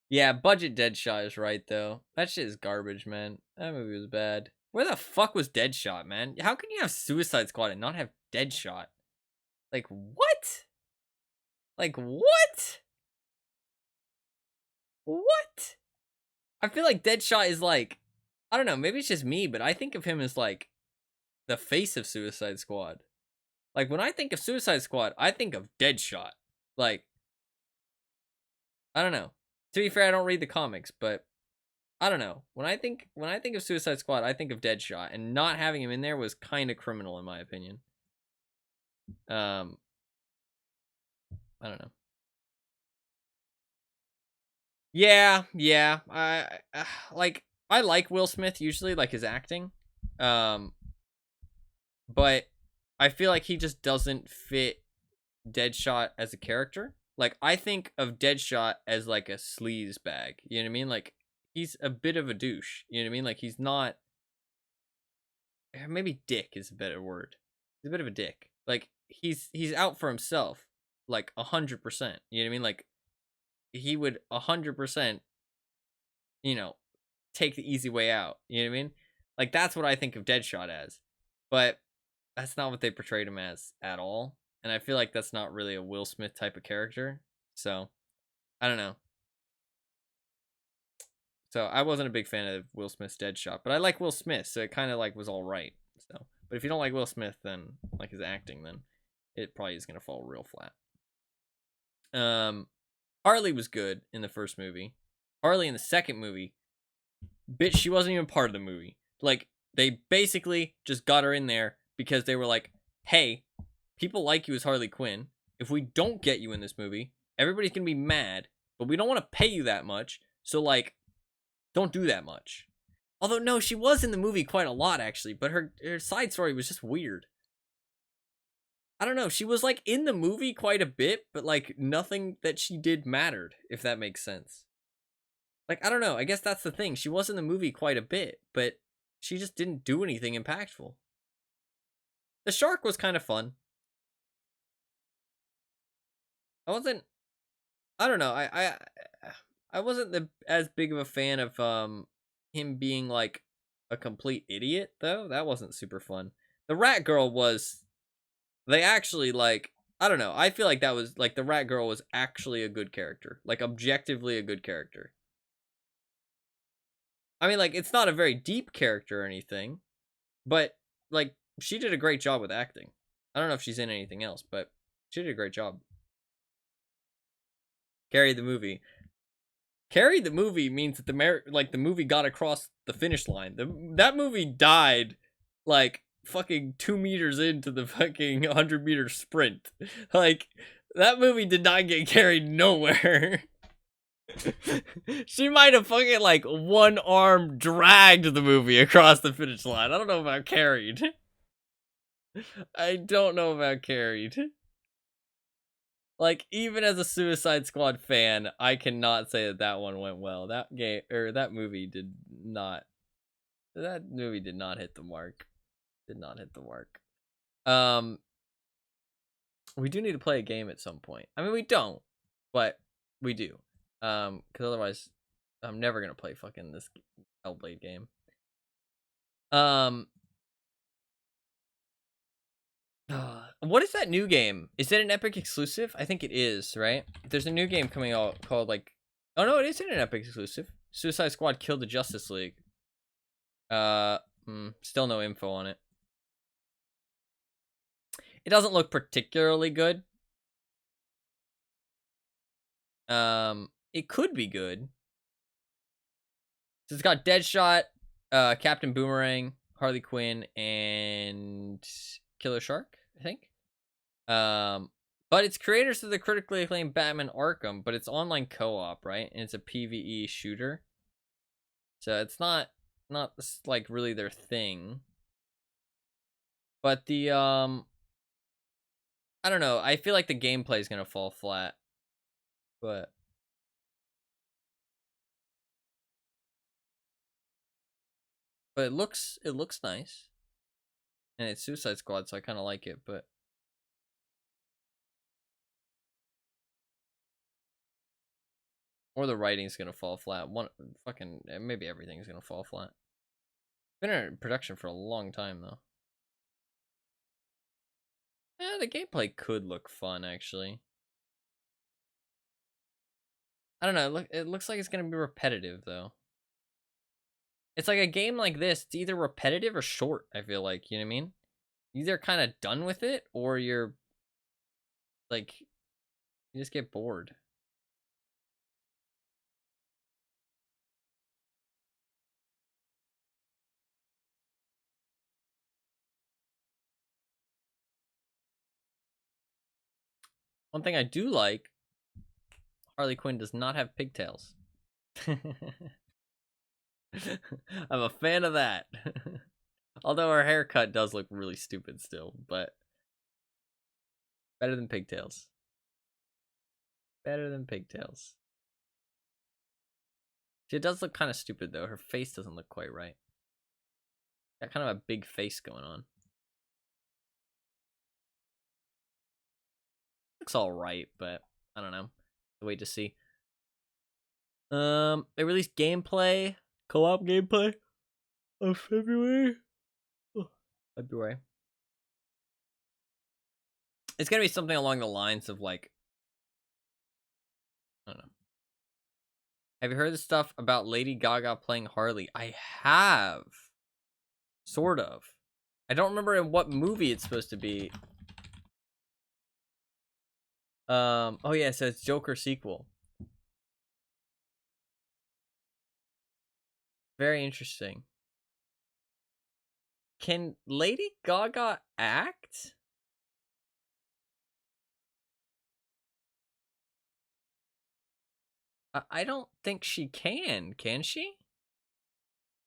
[SPEAKER 1] Yeah, budget Deadshot is right, though. That shit is garbage, man. That movie was bad. Where the fuck was Deadshot, man? How can you have Suicide Squad and not have Deadshot? Like, what? Like, what? What? I feel like Deadshot is like, I don't know, maybe it's just me, but I think of him as like the face of Suicide Squad. Like when I think of Suicide Squad, I think of Deadshot. Like, I don't know. To be fair, I don't read the comics, but I don't know. When I think of Suicide Squad, I think of Deadshot, and not having him in there was kind of criminal in my opinion. Um, I don't know. Yeah. Like I like Will Smith usually, like his acting, um, but I feel like he just doesn't fit Deadshot as a character. Like I think of Deadshot as like a sleaze bag. You know what I mean? Like he's a bit of a douche. You know what I mean? Like he's not. Maybe dick is a better word. He's a bit of a dick. Like he's out for himself, like 100%. You know what I mean? Like he would 100%. You know, take the easy way out. You know what I mean? Like that's what I think of Deadshot as. But that's not what they portrayed him as at all. And I feel like that's not really a Will Smith type of character. So, I don't know. So, I wasn't a big fan of Will Smith's Deadshot, but I like Will Smith, so it kind of like was all right. So, but if you don't like Will Smith, then like his acting, then it probably is going to fall real flat. Harley was good in the first movie. Harley in the second movie, bitch, she wasn't even part of the movie. Like they basically just got her in there because they were like, "Hey, people like you as Harley Quinn. If we don't get you in this movie, everybody's gonna be mad, but we don't want to pay you that much. So like, don't do that much." Although no, she was in the movie quite a lot actually, but her side story was just weird. I don't know. She was like in the movie quite a bit, but like nothing that she did mattered, if that makes sense. Like I don't know. I guess that's the thing. She was in the movie quite a bit, but she just didn't do anything impactful. The shark was kind of fun. I wasn't. I don't know. I wasn't as big of a fan of him being like a complete idiot though. That wasn't super fun. The rat girl was. They actually like. I don't know. I feel like that was like the rat girl was actually a good character, like objectively a good character. I mean, like it's not a very deep character or anything, but like she did a great job with acting. I don't know if she's in anything else, but she did a great job. Carried the movie. Carried the movie means that the movie got across the finish line. That movie died like fucking 2 meters into the fucking 100-meter sprint. Like that movie did not get carried nowhere. She might have fucking like one arm dragged the movie across the finish line. I don't know about carried. I don't know about carried. Like even as a Suicide Squad fan, I cannot say that that one went well. That game or that movie did not. That movie did not hit the mark. Did not hit the mark. Um, we do need to play a game at some point. I mean, we don't, but we do. Because otherwise, I'm never gonna play fucking this Hellblade game. Um, what is that new game? Is it an Epic exclusive? I think it is, right? There's a new game coming out called like, oh no, it isn't an Epic exclusive. Suicide Squad killed the Justice League. Still no info on it. It doesn't look particularly good. It could be good. So it's got Deadshot, Captain Boomerang, Harley Quinn, and Killer Shark, I think. But it's creators of the critically acclaimed Batman Arkham, but it's online co-op, right? And it's a PvE shooter. So it's not like really their thing. But the I don't know. I feel like the gameplay is gonna fall flat. But it looks nice. And it's Suicide Squad, so I kind of like it, but or the writing's gonna fall flat. One fucking maybe everything's gonna fall flat. Been in production for a long time though. The gameplay could look fun actually. I don't know. It looks like it's gonna be repetitive though. It's like a game like this. It's either repetitive or short. I feel like, you know what I mean. You're either kind of done with it, or you're like, you just get bored. One thing I do like, Harley Quinn does not have pigtails. I'm a fan of that. Although her haircut does look really stupid still, but better than pigtails. Better than pigtails. She does look kind of stupid though. Her face doesn't look quite right. Got kind of a big face going on. Looks all right, but I don't know. Wait to see. They released gameplay, co-op gameplay of February. Oh, February. It's gonna be something along the lines of like, I don't know. Have you heard the stuff about Lady Gaga playing Harley? I have. Sort of. I don't remember in what movie it's supposed to be. Oh yeah, so it's Joker sequel. Very interesting. Can Lady Gaga act? I don't think she can she?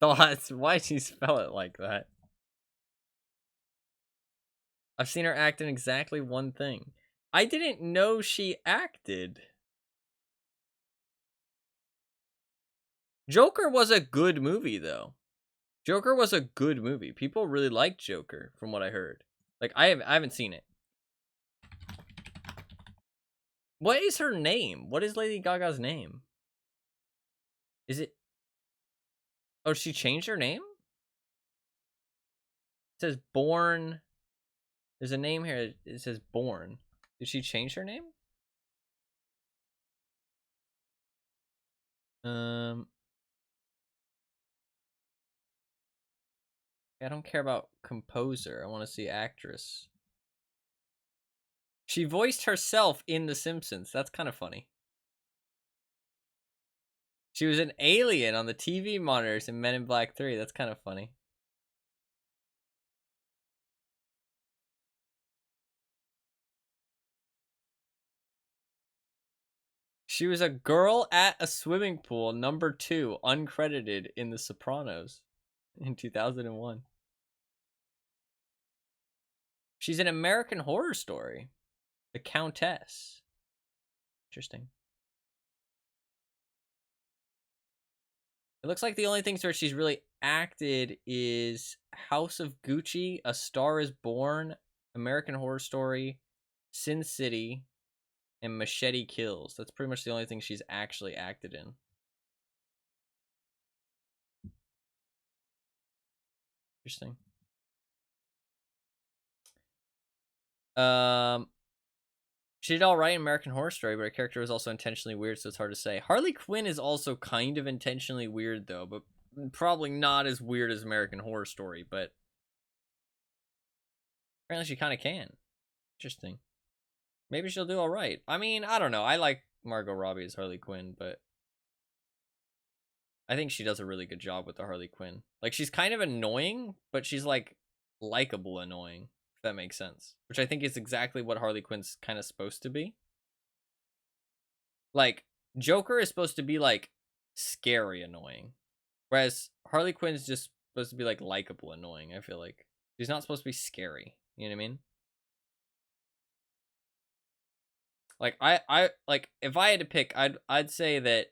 [SPEAKER 1] Oh, that's why she spell it like that. I've seen her act in exactly one thing. I didn't know she acted. Joker was a good movie, though. Joker was a good movie. People really liked Joker, from what I heard. Like, I haven't seen it. What is her name? What is Lady Gaga's name? Is it... Oh, she changed her name? It says Born... There's a name here. It says Born. Did she change her name? I don't care about composer. I want to see actress. She voiced herself in The Simpsons. That's kind of funny. She was an alien on the TV monitors in Men in Black 3. That's kind of funny. She was a girl at a swimming pool, number 2, uncredited in The Sopranos in 2001. She's an American Horror Story. The Countess. Interesting. It looks like the only things where she's really acted is House of Gucci, A Star is Born, American Horror Story, Sin City, and Machete Kills. That's pretty much the only thing she's actually acted in. Interesting. She did all right in American Horror Story, but her character was also intentionally weird, so it's hard to say. Harley Quinn is also kind of intentionally weird, though, but probably not as weird as American Horror Story, but apparently she kind of can. Interesting. Maybe she'll do all right. I mean, I don't know. I like Margot Robbie as Harley Quinn, but I think she does a really good job with the Harley Quinn. Like, she's kind of annoying, but she's like likable annoying, if that makes sense. Which I think is exactly what Harley Quinn's kind of supposed to be. Like, Joker is supposed to be like scary annoying, whereas Harley Quinn's just supposed to be like likable annoying. I feel like she's not supposed to be scary. You know what I mean? Like I like if I had to pick, I'd say that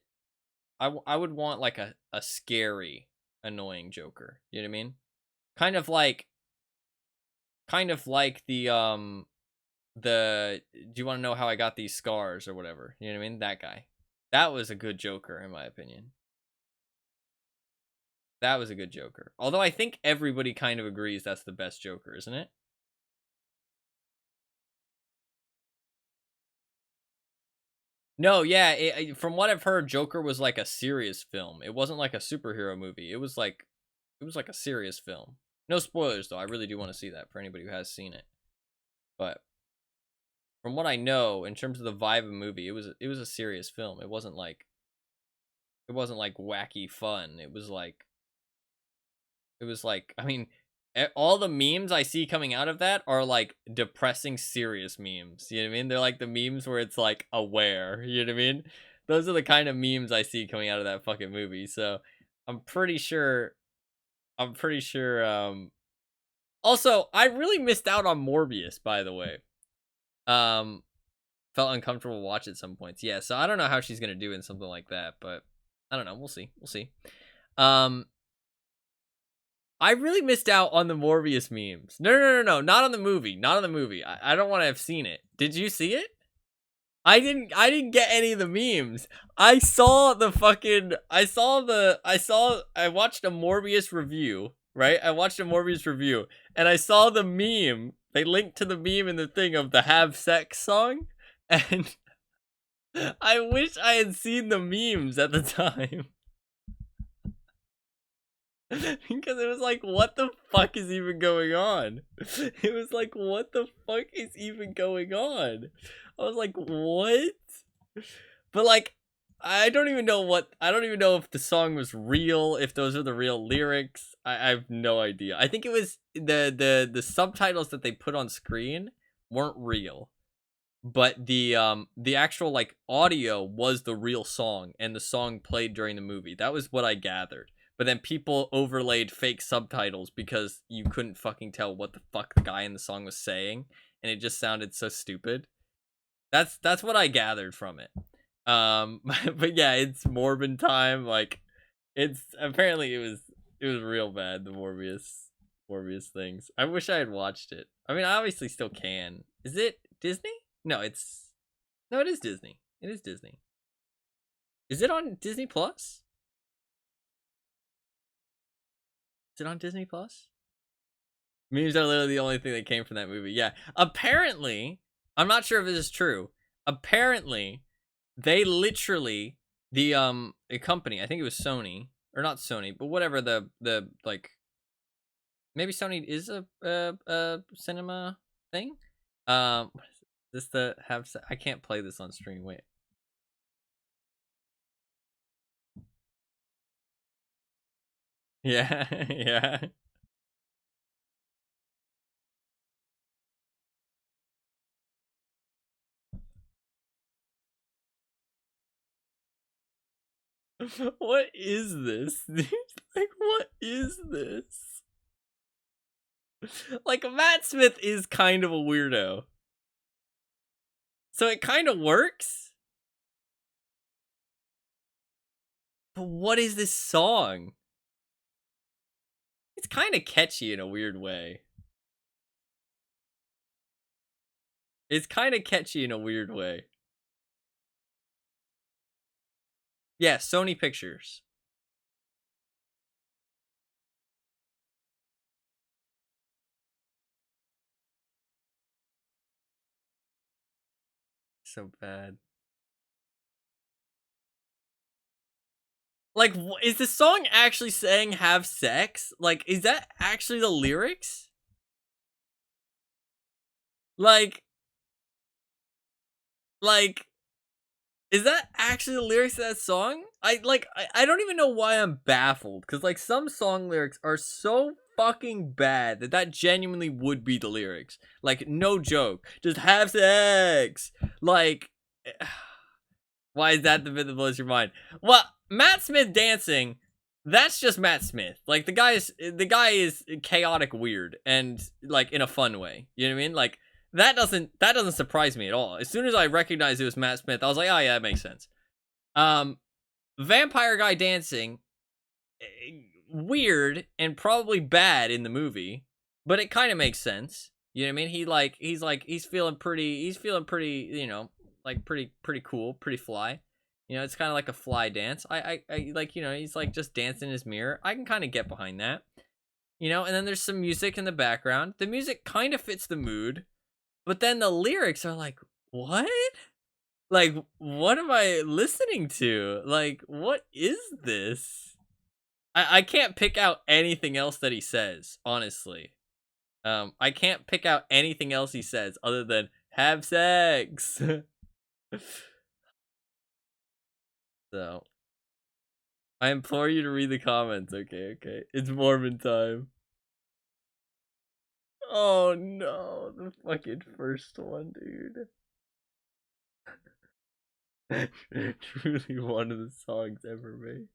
[SPEAKER 1] I would want like a scary annoying Joker. You know what I mean? Kind of like the do you want to know how I got these scars or whatever? You know what I mean? That guy. That was a good Joker in my opinion. That was a good Joker. Although I think everybody kind of agrees that's the best Joker, isn't it? No, yeah, from what I've heard, Joker was like a serious film. It wasn't like a superhero movie. It was like a serious film. No spoilers though. I really do want to see that for anybody who has seen it. But from what I know, in terms of the vibe of the movie, it was a serious film. It wasn't like wacky fun. It was like I mean, all the memes I see coming out of that are like depressing serious memes. You know what I mean? They're like the memes where it's like aware, you know what I mean? Those are the kind of memes I see coming out of that fucking movie. So, I'm pretty sure also, I really missed out on Morbius, by the way. Um Felt uncomfortable to watch at some points. Yeah, so I don't know how she's going to do in something like that, but I don't know. We'll see. We'll see. Um I really missed out on the Morbius memes. No, not on the movie. Not on the movie. I don't want to have seen it. Did you see it? I didn't get any of the memes. I saw the fucking I watched a Morbius review, right? I watched a Morbius review and I saw the meme. They linked to the meme in the thing of the Have Sex song, and I wish I had seen the memes at the time. Because it was like, what the fuck is even going on? It was like, what the fuck is even going on? I was like, what? But like, I don't even know if the song was real, if those are the real lyrics. I have no idea. I think it was the subtitles that they put on screen weren't real. But the actual like audio was the real song, and the song played during the movie. That was what I gathered. But then people overlaid fake subtitles because you couldn't fucking tell what the fuck the guy in the song was saying, and it just sounded so stupid. That's what I gathered from it. But yeah, it's Morbin time. Like, it's apparently it was real bad. The Morbius things. I wish I had watched it. I mean, I obviously still can. Is it Disney? No, it is Disney. It is Disney. Is it on Disney Plus? Is it on Disney Plus? Memes are literally the only thing that came from that movie. Yeah. Apparently, I'm not sure if this is true. Apparently, they literally a company, I think it was Sony, or not Sony, but whatever the like, maybe Sony is a cinema thing. What is this the have I can't play this on stream. Wait. Yeah, yeah. What is this? Like, what is this? Like, Matt Smith is kind of a weirdo. So it kind of works. But what is this song? It's kind of catchy in a weird way. It's kind of catchy in a weird way. Yeah, Sony Pictures. So bad. Like, is the song actually saying have sex? Like, is that actually the lyrics? Like, like, is that actually the lyrics of that song? I don't even know why I'm baffled, because like some song lyrics are so fucking bad that genuinely would be the lyrics. Like, no joke. Just have sex. Like, why is that the bit that blows your mind? Well, Matt Smith dancing, that's just Matt Smith. Like, the guy is chaotic weird, and like in a fun way. You know what I mean? Like, that doesn't surprise me at all. As soon as I recognized it was Matt Smith, I was like, oh yeah, that makes sense. Um, Vampire guy dancing, weird and probably bad in the movie, but it kind of makes sense. You know what I mean? He's feeling pretty, like pretty cool, pretty fly. It's kind of like a fly dance. I like, he's like just dancing in his mirror. I can kind of get behind that. And then there's some music in the background. The music kind of fits the mood, but then the lyrics are like, what? Like, what am I listening to? Like, what is this? I can't pick out anything else that he says, honestly. I can't pick out anything else he says other than have sex. So, I implore you to read the comments. Okay, okay. It's Mormon time. Oh no, the fucking first one, dude. Truly one of the songs ever made.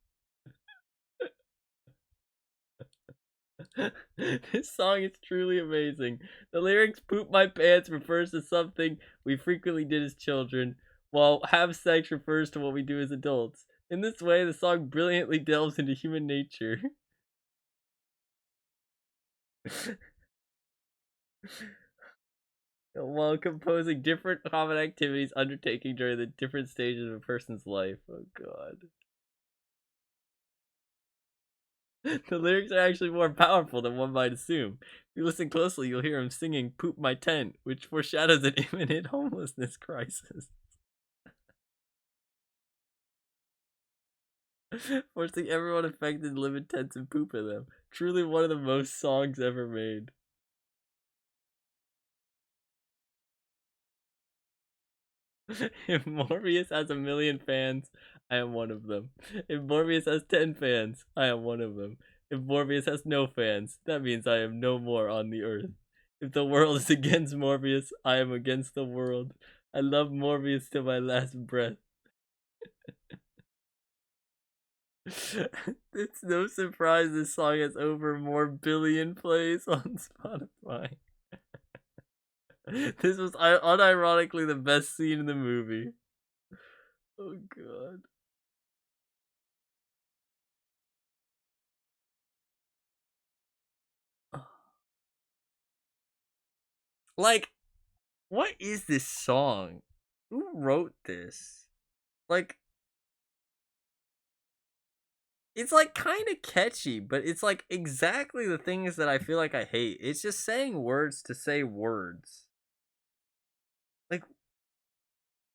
[SPEAKER 1] This song is truly amazing. The lyrics "poop my pants" refers to something we frequently did as children, while "have sex" refers to what we do as adults. In this way, the song brilliantly delves into human nature. While composing different common activities undertaken during the different stages of a person's life. Oh god. The lyrics are actually more powerful than one might assume. If you listen closely, you'll hear him singing "Poop My Tent," which foreshadows an imminent homelessness crisis. Forcing everyone affected to live in tents and poop in them. Truly one of the most songs ever made. If Morbius has 1,000,000 fans, I am one of them. If Morbius has 10 fans, I am one of them. If Morbius has no fans, that means I am no more on the earth. If the world is against Morbius, I am against the world. I love Morbius to my last breath. It's no surprise this song has over more billion plays on Spotify. This was unironically the best scene in the movie. Oh god. Like, what is this song? Who wrote this? Like, it's like kind of catchy, but it's like exactly the things that I feel like I hate. It's just saying words to say words. Like,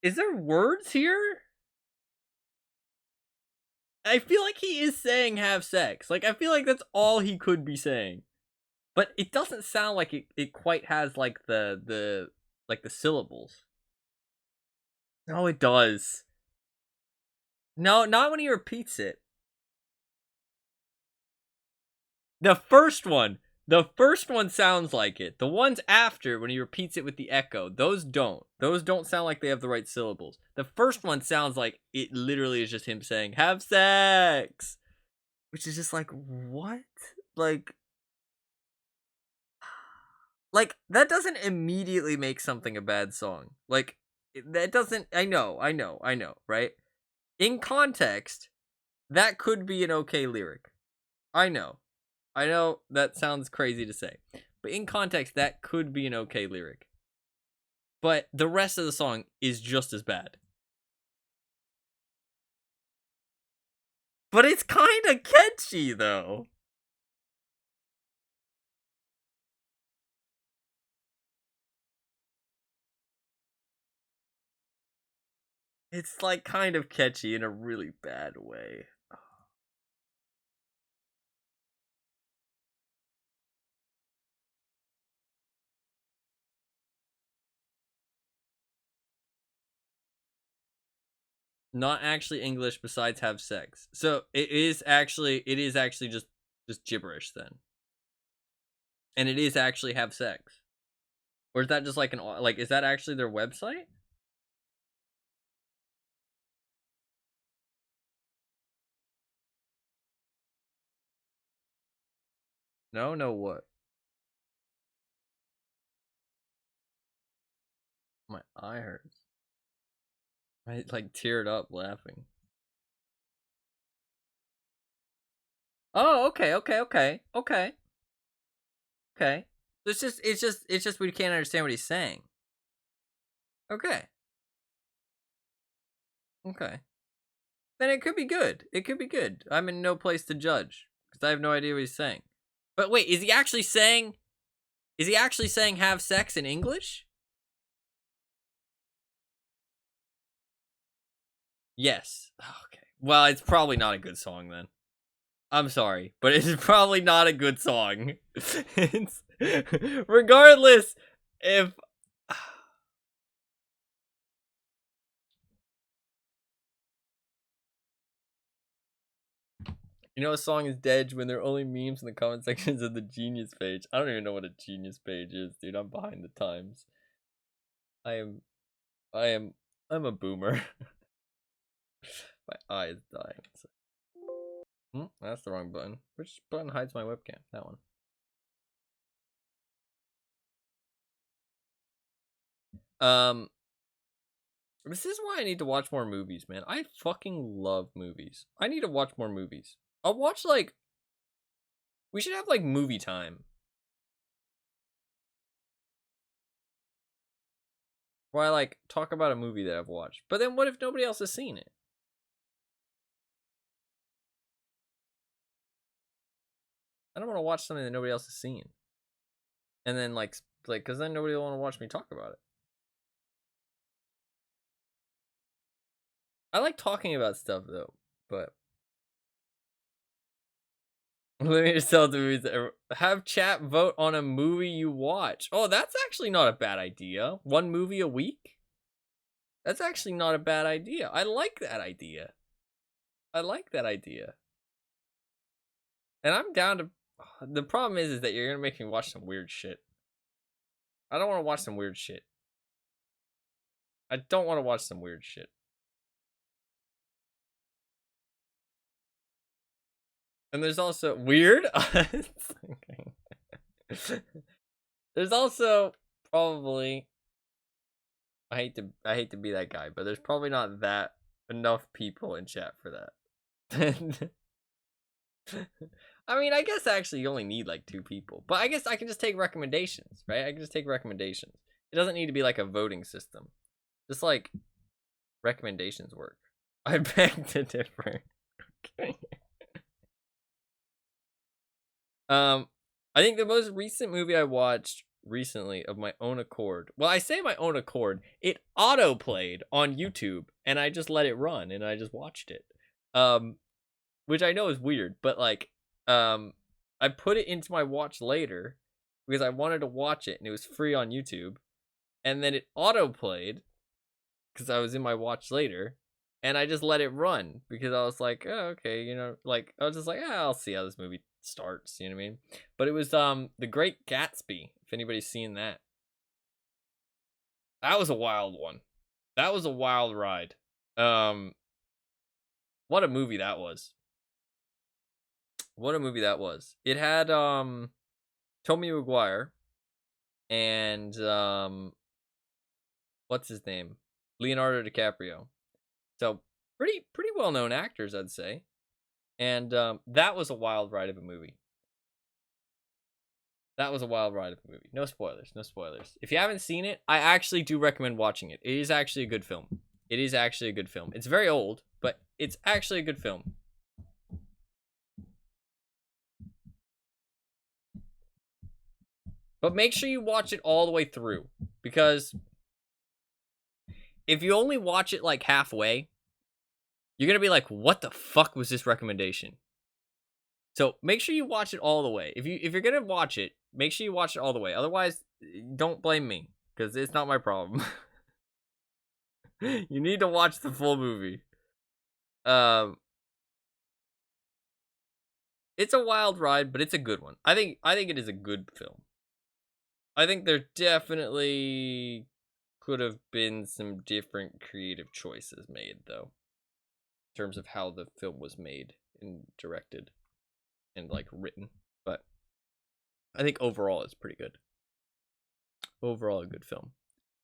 [SPEAKER 1] is there words here? I feel like he is saying have sex. Like, I feel like that's all he could be saying. But it doesn't sound like it quite has like the syllables. No, it does. No, not when he repeats it. The first one. The first one sounds like it. The ones after, when he repeats it with the echo, those don't. Those don't sound like they have the right syllables. The first one sounds like it literally is just him saying, have sex. Which is just like, what? Like, that doesn't immediately make something a bad song. Like, that doesn't, I know, right? In context, that could be an okay lyric. I know. I know that sounds crazy to say. But in context, that could be an okay lyric. But the rest of the song is just as bad. But it's kind of catchy, though. It's like kind of catchy in a really bad way. Not actually English besides have sex. So it is actually just gibberish then. And it is actually have sex. Or is that just like is that actually their website? No, what? My eye hurts. I like teared up laughing. Oh, okay. It's just we can't understand what he's saying. Okay. Okay. Then it could be good. It could be good. I'm in no place to judge because I have no idea what he's saying. But wait, is he actually saying? Is he actually saying have sex in English? Yes. Okay. Well, it's probably not a good song then. I'm sorry, but it's probably not a good song. It's, regardless, if you know a song is dead when there are only memes in the comment sections of the Genius page. I don't even know what a Genius page is, dude. I'm behind the times. I am, I am, I'm a boomer. My eye is dying. That's the wrong button. Which button hides my webcam? That one. This is why I need to watch more movies, man. I fucking love movies. I need to watch more movies. I'll watch we should have movie time. Where I talk about a movie that I've watched. But then what if nobody else has seen it? I don't want to watch something that nobody else has seen. And then because then nobody will want to watch me talk about it. I like talking about stuff though, but let me just tell the movies. Have chat vote on a movie you watch. Oh, that's actually not a bad idea. One movie a week? That's actually not a bad idea. I like that idea. I like that idea. And I'm down to... The problem is that you're going to make me watch some weird shit. I don't want to watch some weird shit. I don't want to watch some weird shit. And there's also... Weird? There's also probably... I hate to be that guy, but there's probably not that enough people in chat for that. I mean, I guess actually you only need 2 people. But I guess I can just take recommendations, right? I can just take recommendations. It doesn't need to be a voting system. Just recommendations work. I beg to differ. Okay. I think the most recent movie I watched recently of my own accord. Well, I say my own accord. It auto-played on YouTube and I just let it run and I just watched it. Which I know is weird, but I put it into my watch later because I wanted to watch it and it was free on YouTube. And then it auto-played because I was in my watch later and I just let it run because I was like, oh, okay, I was just like, I'll see how this movie starts, you know what I mean? But it was The Great Gatsby, if anybody's seen that. That was a wild one. That was a wild ride. What a movie that was. What a movie that was. It had Tommy Maguire and what's his name? Leonardo DiCaprio. So pretty well known actors, I'd say. And that was a wild ride of a movie. That was a wild ride of a movie. No spoilers, no spoilers. If you haven't seen it, I actually do recommend watching it. It is actually a good film. It is actually a good film. It's very old, but it's actually a good film. But make sure you watch it all the way through. Because if you only watch it halfway, you're going to be like, what the fuck was this recommendation? So make sure you watch it all the way. If you're going to watch it, make sure you watch it all the way. Otherwise, don't blame me. Because it's not my problem. You need to watch the full movie. It's a wild ride, but it's a good one. I think it is a good film. I think there definitely could have been some different creative choices made, though, in terms of how the film was made and directed and written. But I think overall it's pretty good. Overall, a good film.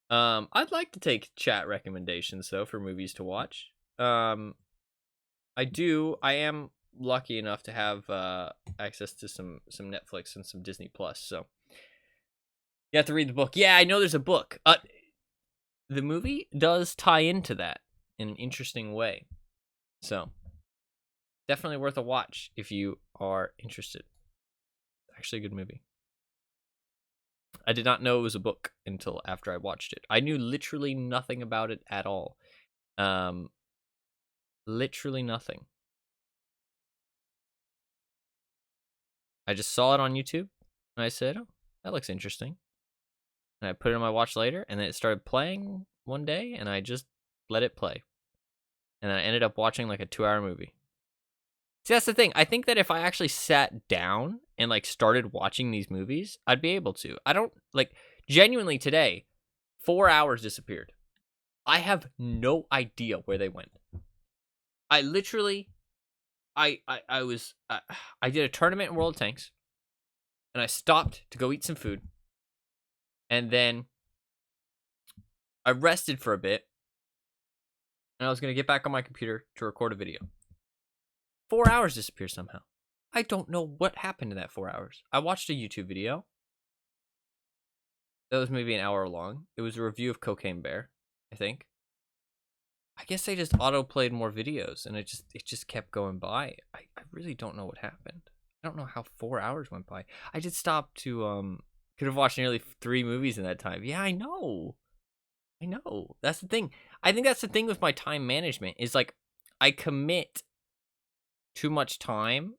[SPEAKER 1] I'd like to take chat recommendations though for movies to watch. I am lucky enough to have access to some Netflix and some Disney Plus, so you have to read the book. Yeah, I know there's a book. The movie does tie into that in an interesting way, so definitely worth a watch if you are interested. Actually, a good movie. I did not know it was a book until after I watched it. I knew literally nothing about it at all. Literally nothing. I just saw it on YouTube, and I said, oh, that looks interesting. And I put it on my watch later, and then it started playing one day, and I just let it play. And I ended up watching like a 2-hour movie. See, that's the thing. I think that if I actually sat down and like started watching these movies, I'd be able to. I don't like genuinely today, 4 hours disappeared. I have no idea where they went. I literally, I did a tournament in World of Tanks, and I stopped to go eat some food, and then I rested for a bit, and I was gonna get back on my computer to record a video. 4 hours disappeared somehow. I don't know what happened in that 4 hours. I watched a YouTube video that was maybe an hour long. It was a review of Cocaine Bear, I think. I guess they just auto-played more videos, and it just kept going by. I really don't know what happened. I don't know how 4 hours went by. I did stop to, could have watched nearly 3 movies in that time. Yeah, I know. That's the thing. I think that's the thing with my time management, is like, I commit too much time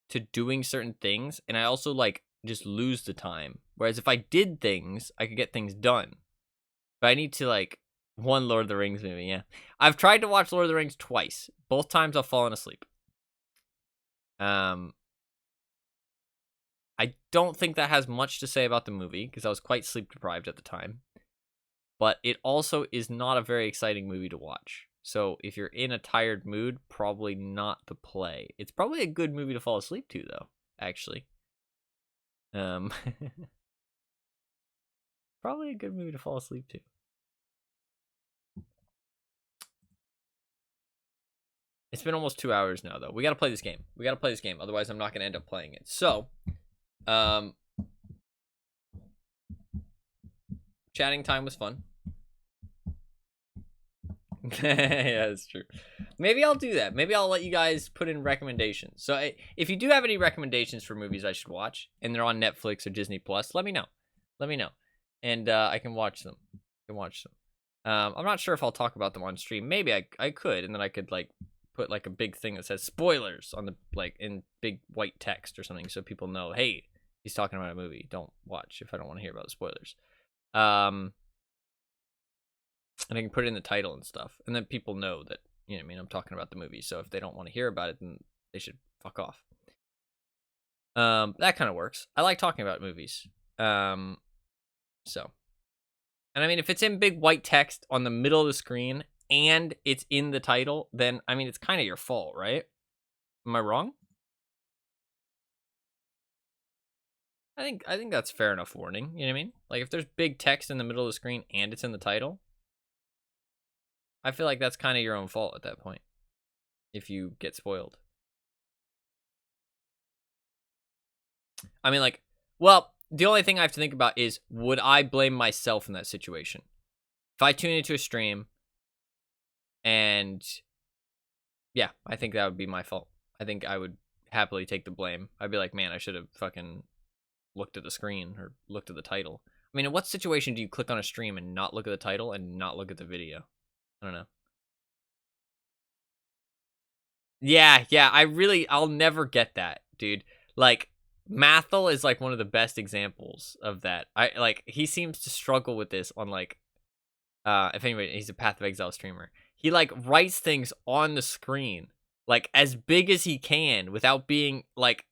[SPEAKER 1] to doing certain things, and I also like just lose the time. Whereas if I did things, I could get things done. But I need to like one Lord of the Rings movie, yeah. I've tried to watch Lord of the Rings twice. Both times I've fallen asleep. I don't think that has much to say about the movie, because I was quite sleep deprived at the time. But it also is not a very exciting movie to watch. So if you're in a tired mood, probably not the play. It's probably a good movie to fall asleep to, though, actually. Probably a good movie to fall asleep to. It's been almost 2 hours now, though. We got to play this game. Otherwise, I'm not going to end up playing it. So, chatting time was fun. Yeah, that's true. Maybe I'll do that. Maybe I'll let you guys put in recommendations. So if you do have any recommendations for movies I should watch, and they're on Netflix or Disney Plus, let me know. And I can watch them. I'm not sure if I'll talk about them on stream. Maybe I could, and then I could like put like a big thing that says spoilers on the like in big white text or something, so people know, hey, he's talking about a movie. Don't watch if I don't want to hear about the spoilers. And I can put it in the title and stuff, and then people know that, you know what I mean, I'm talking about the movie. So if they don't want to hear about it, then they should fuck off. That kind of works. I like talking about movies. And I mean, if it's in big white text on the middle of the screen and it's in the title, then I mean, it's kind of your fault, right? Am I wrong? I think that's fair enough warning. You know what I mean? Like if there's big text in the middle of the screen and it's in the title, I feel like that's kind of your own fault at that point if you get spoiled. I mean, like, well, the only thing I have to think about is, would I blame myself in that situation? If I tune into a stream and, yeah, I think that would be my fault. I think I would happily take the blame. I'd be like, man, I should have fucking looked at the screen or looked at the title. I mean, in what situation do you click on a stream and not look at the title and not look at the video? I don't know. Yeah, I'll never get that, dude. Like, Mathel is like one of the best examples of that. He seems to struggle with this on like, if anybody, he's a Path of Exile streamer. He like writes things on the screen, like as big as he can without being like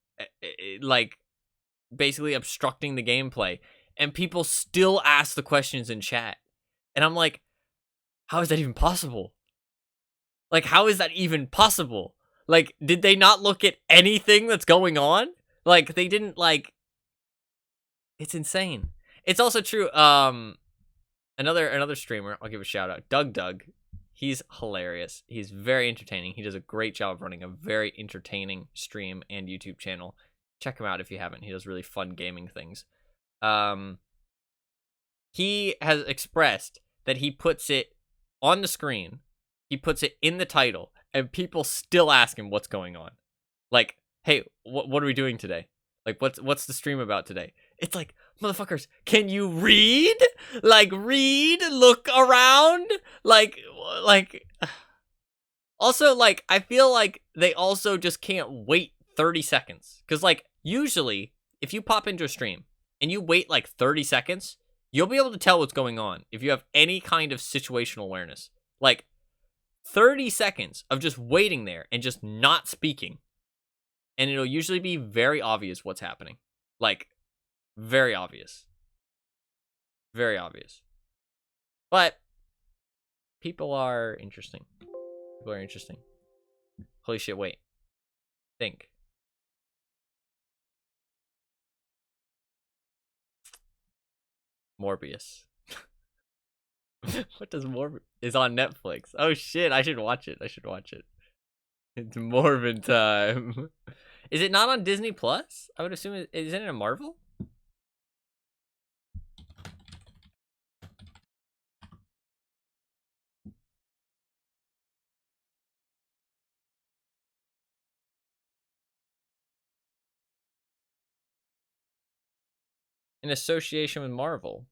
[SPEAKER 1] basically obstructing the gameplay. And people still ask the questions in chat. And I'm like, how is that even possible? Like, how is that even possible? Like, did they not look at anything that's going on? Like, they didn't, like... It's insane. It's also true, another streamer, I'll give a shout out, Doug. He's hilarious. He's very entertaining. He does a great job of running a very entertaining stream and YouTube channel. Check him out if you haven't. He does really fun gaming things. He has expressed that he puts it on the screen, he puts it in the title, and people still ask him what's going on. Like, hey, what are we doing today? Like, what's the stream about today? It's like, motherfuckers, can you read? Like, read, look around, like, Also, like, I feel like they also just can't wait 30 seconds. Because, like, usually, if you pop into a stream and you wait like 30 seconds, you'll be able to tell what's going on if you have any kind of situational awareness. Like, 30 seconds of just waiting there and just not speaking. And it'll usually be very obvious what's happening. Like, very obvious. Very obvious. But people are interesting. People are interesting. Holy shit, wait. Think. Morbius. What does Morbius is on Netflix? Oh shit, I should watch it. I should watch it. It's Morbin time. Is it not on Disney Plus? I would assume isn't it a Marvel? In association with Marvel.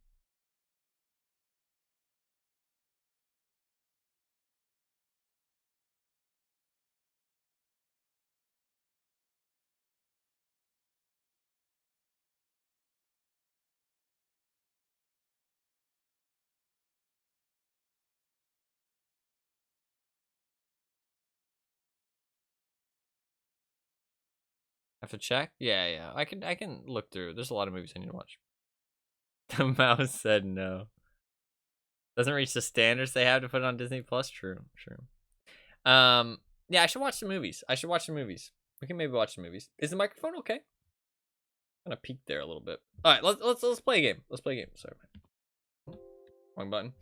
[SPEAKER 1] Have to check? Yeah. I can look through. There's a lot of movies I need to watch. The mouse said no. Doesn't reach the standards they have to put on Disney Plus. True. Yeah, I should watch some movies. We can maybe watch some movies. Is the microphone okay? Kind of peaked there a little bit. All right, let's play a game. Sorry, wrong button.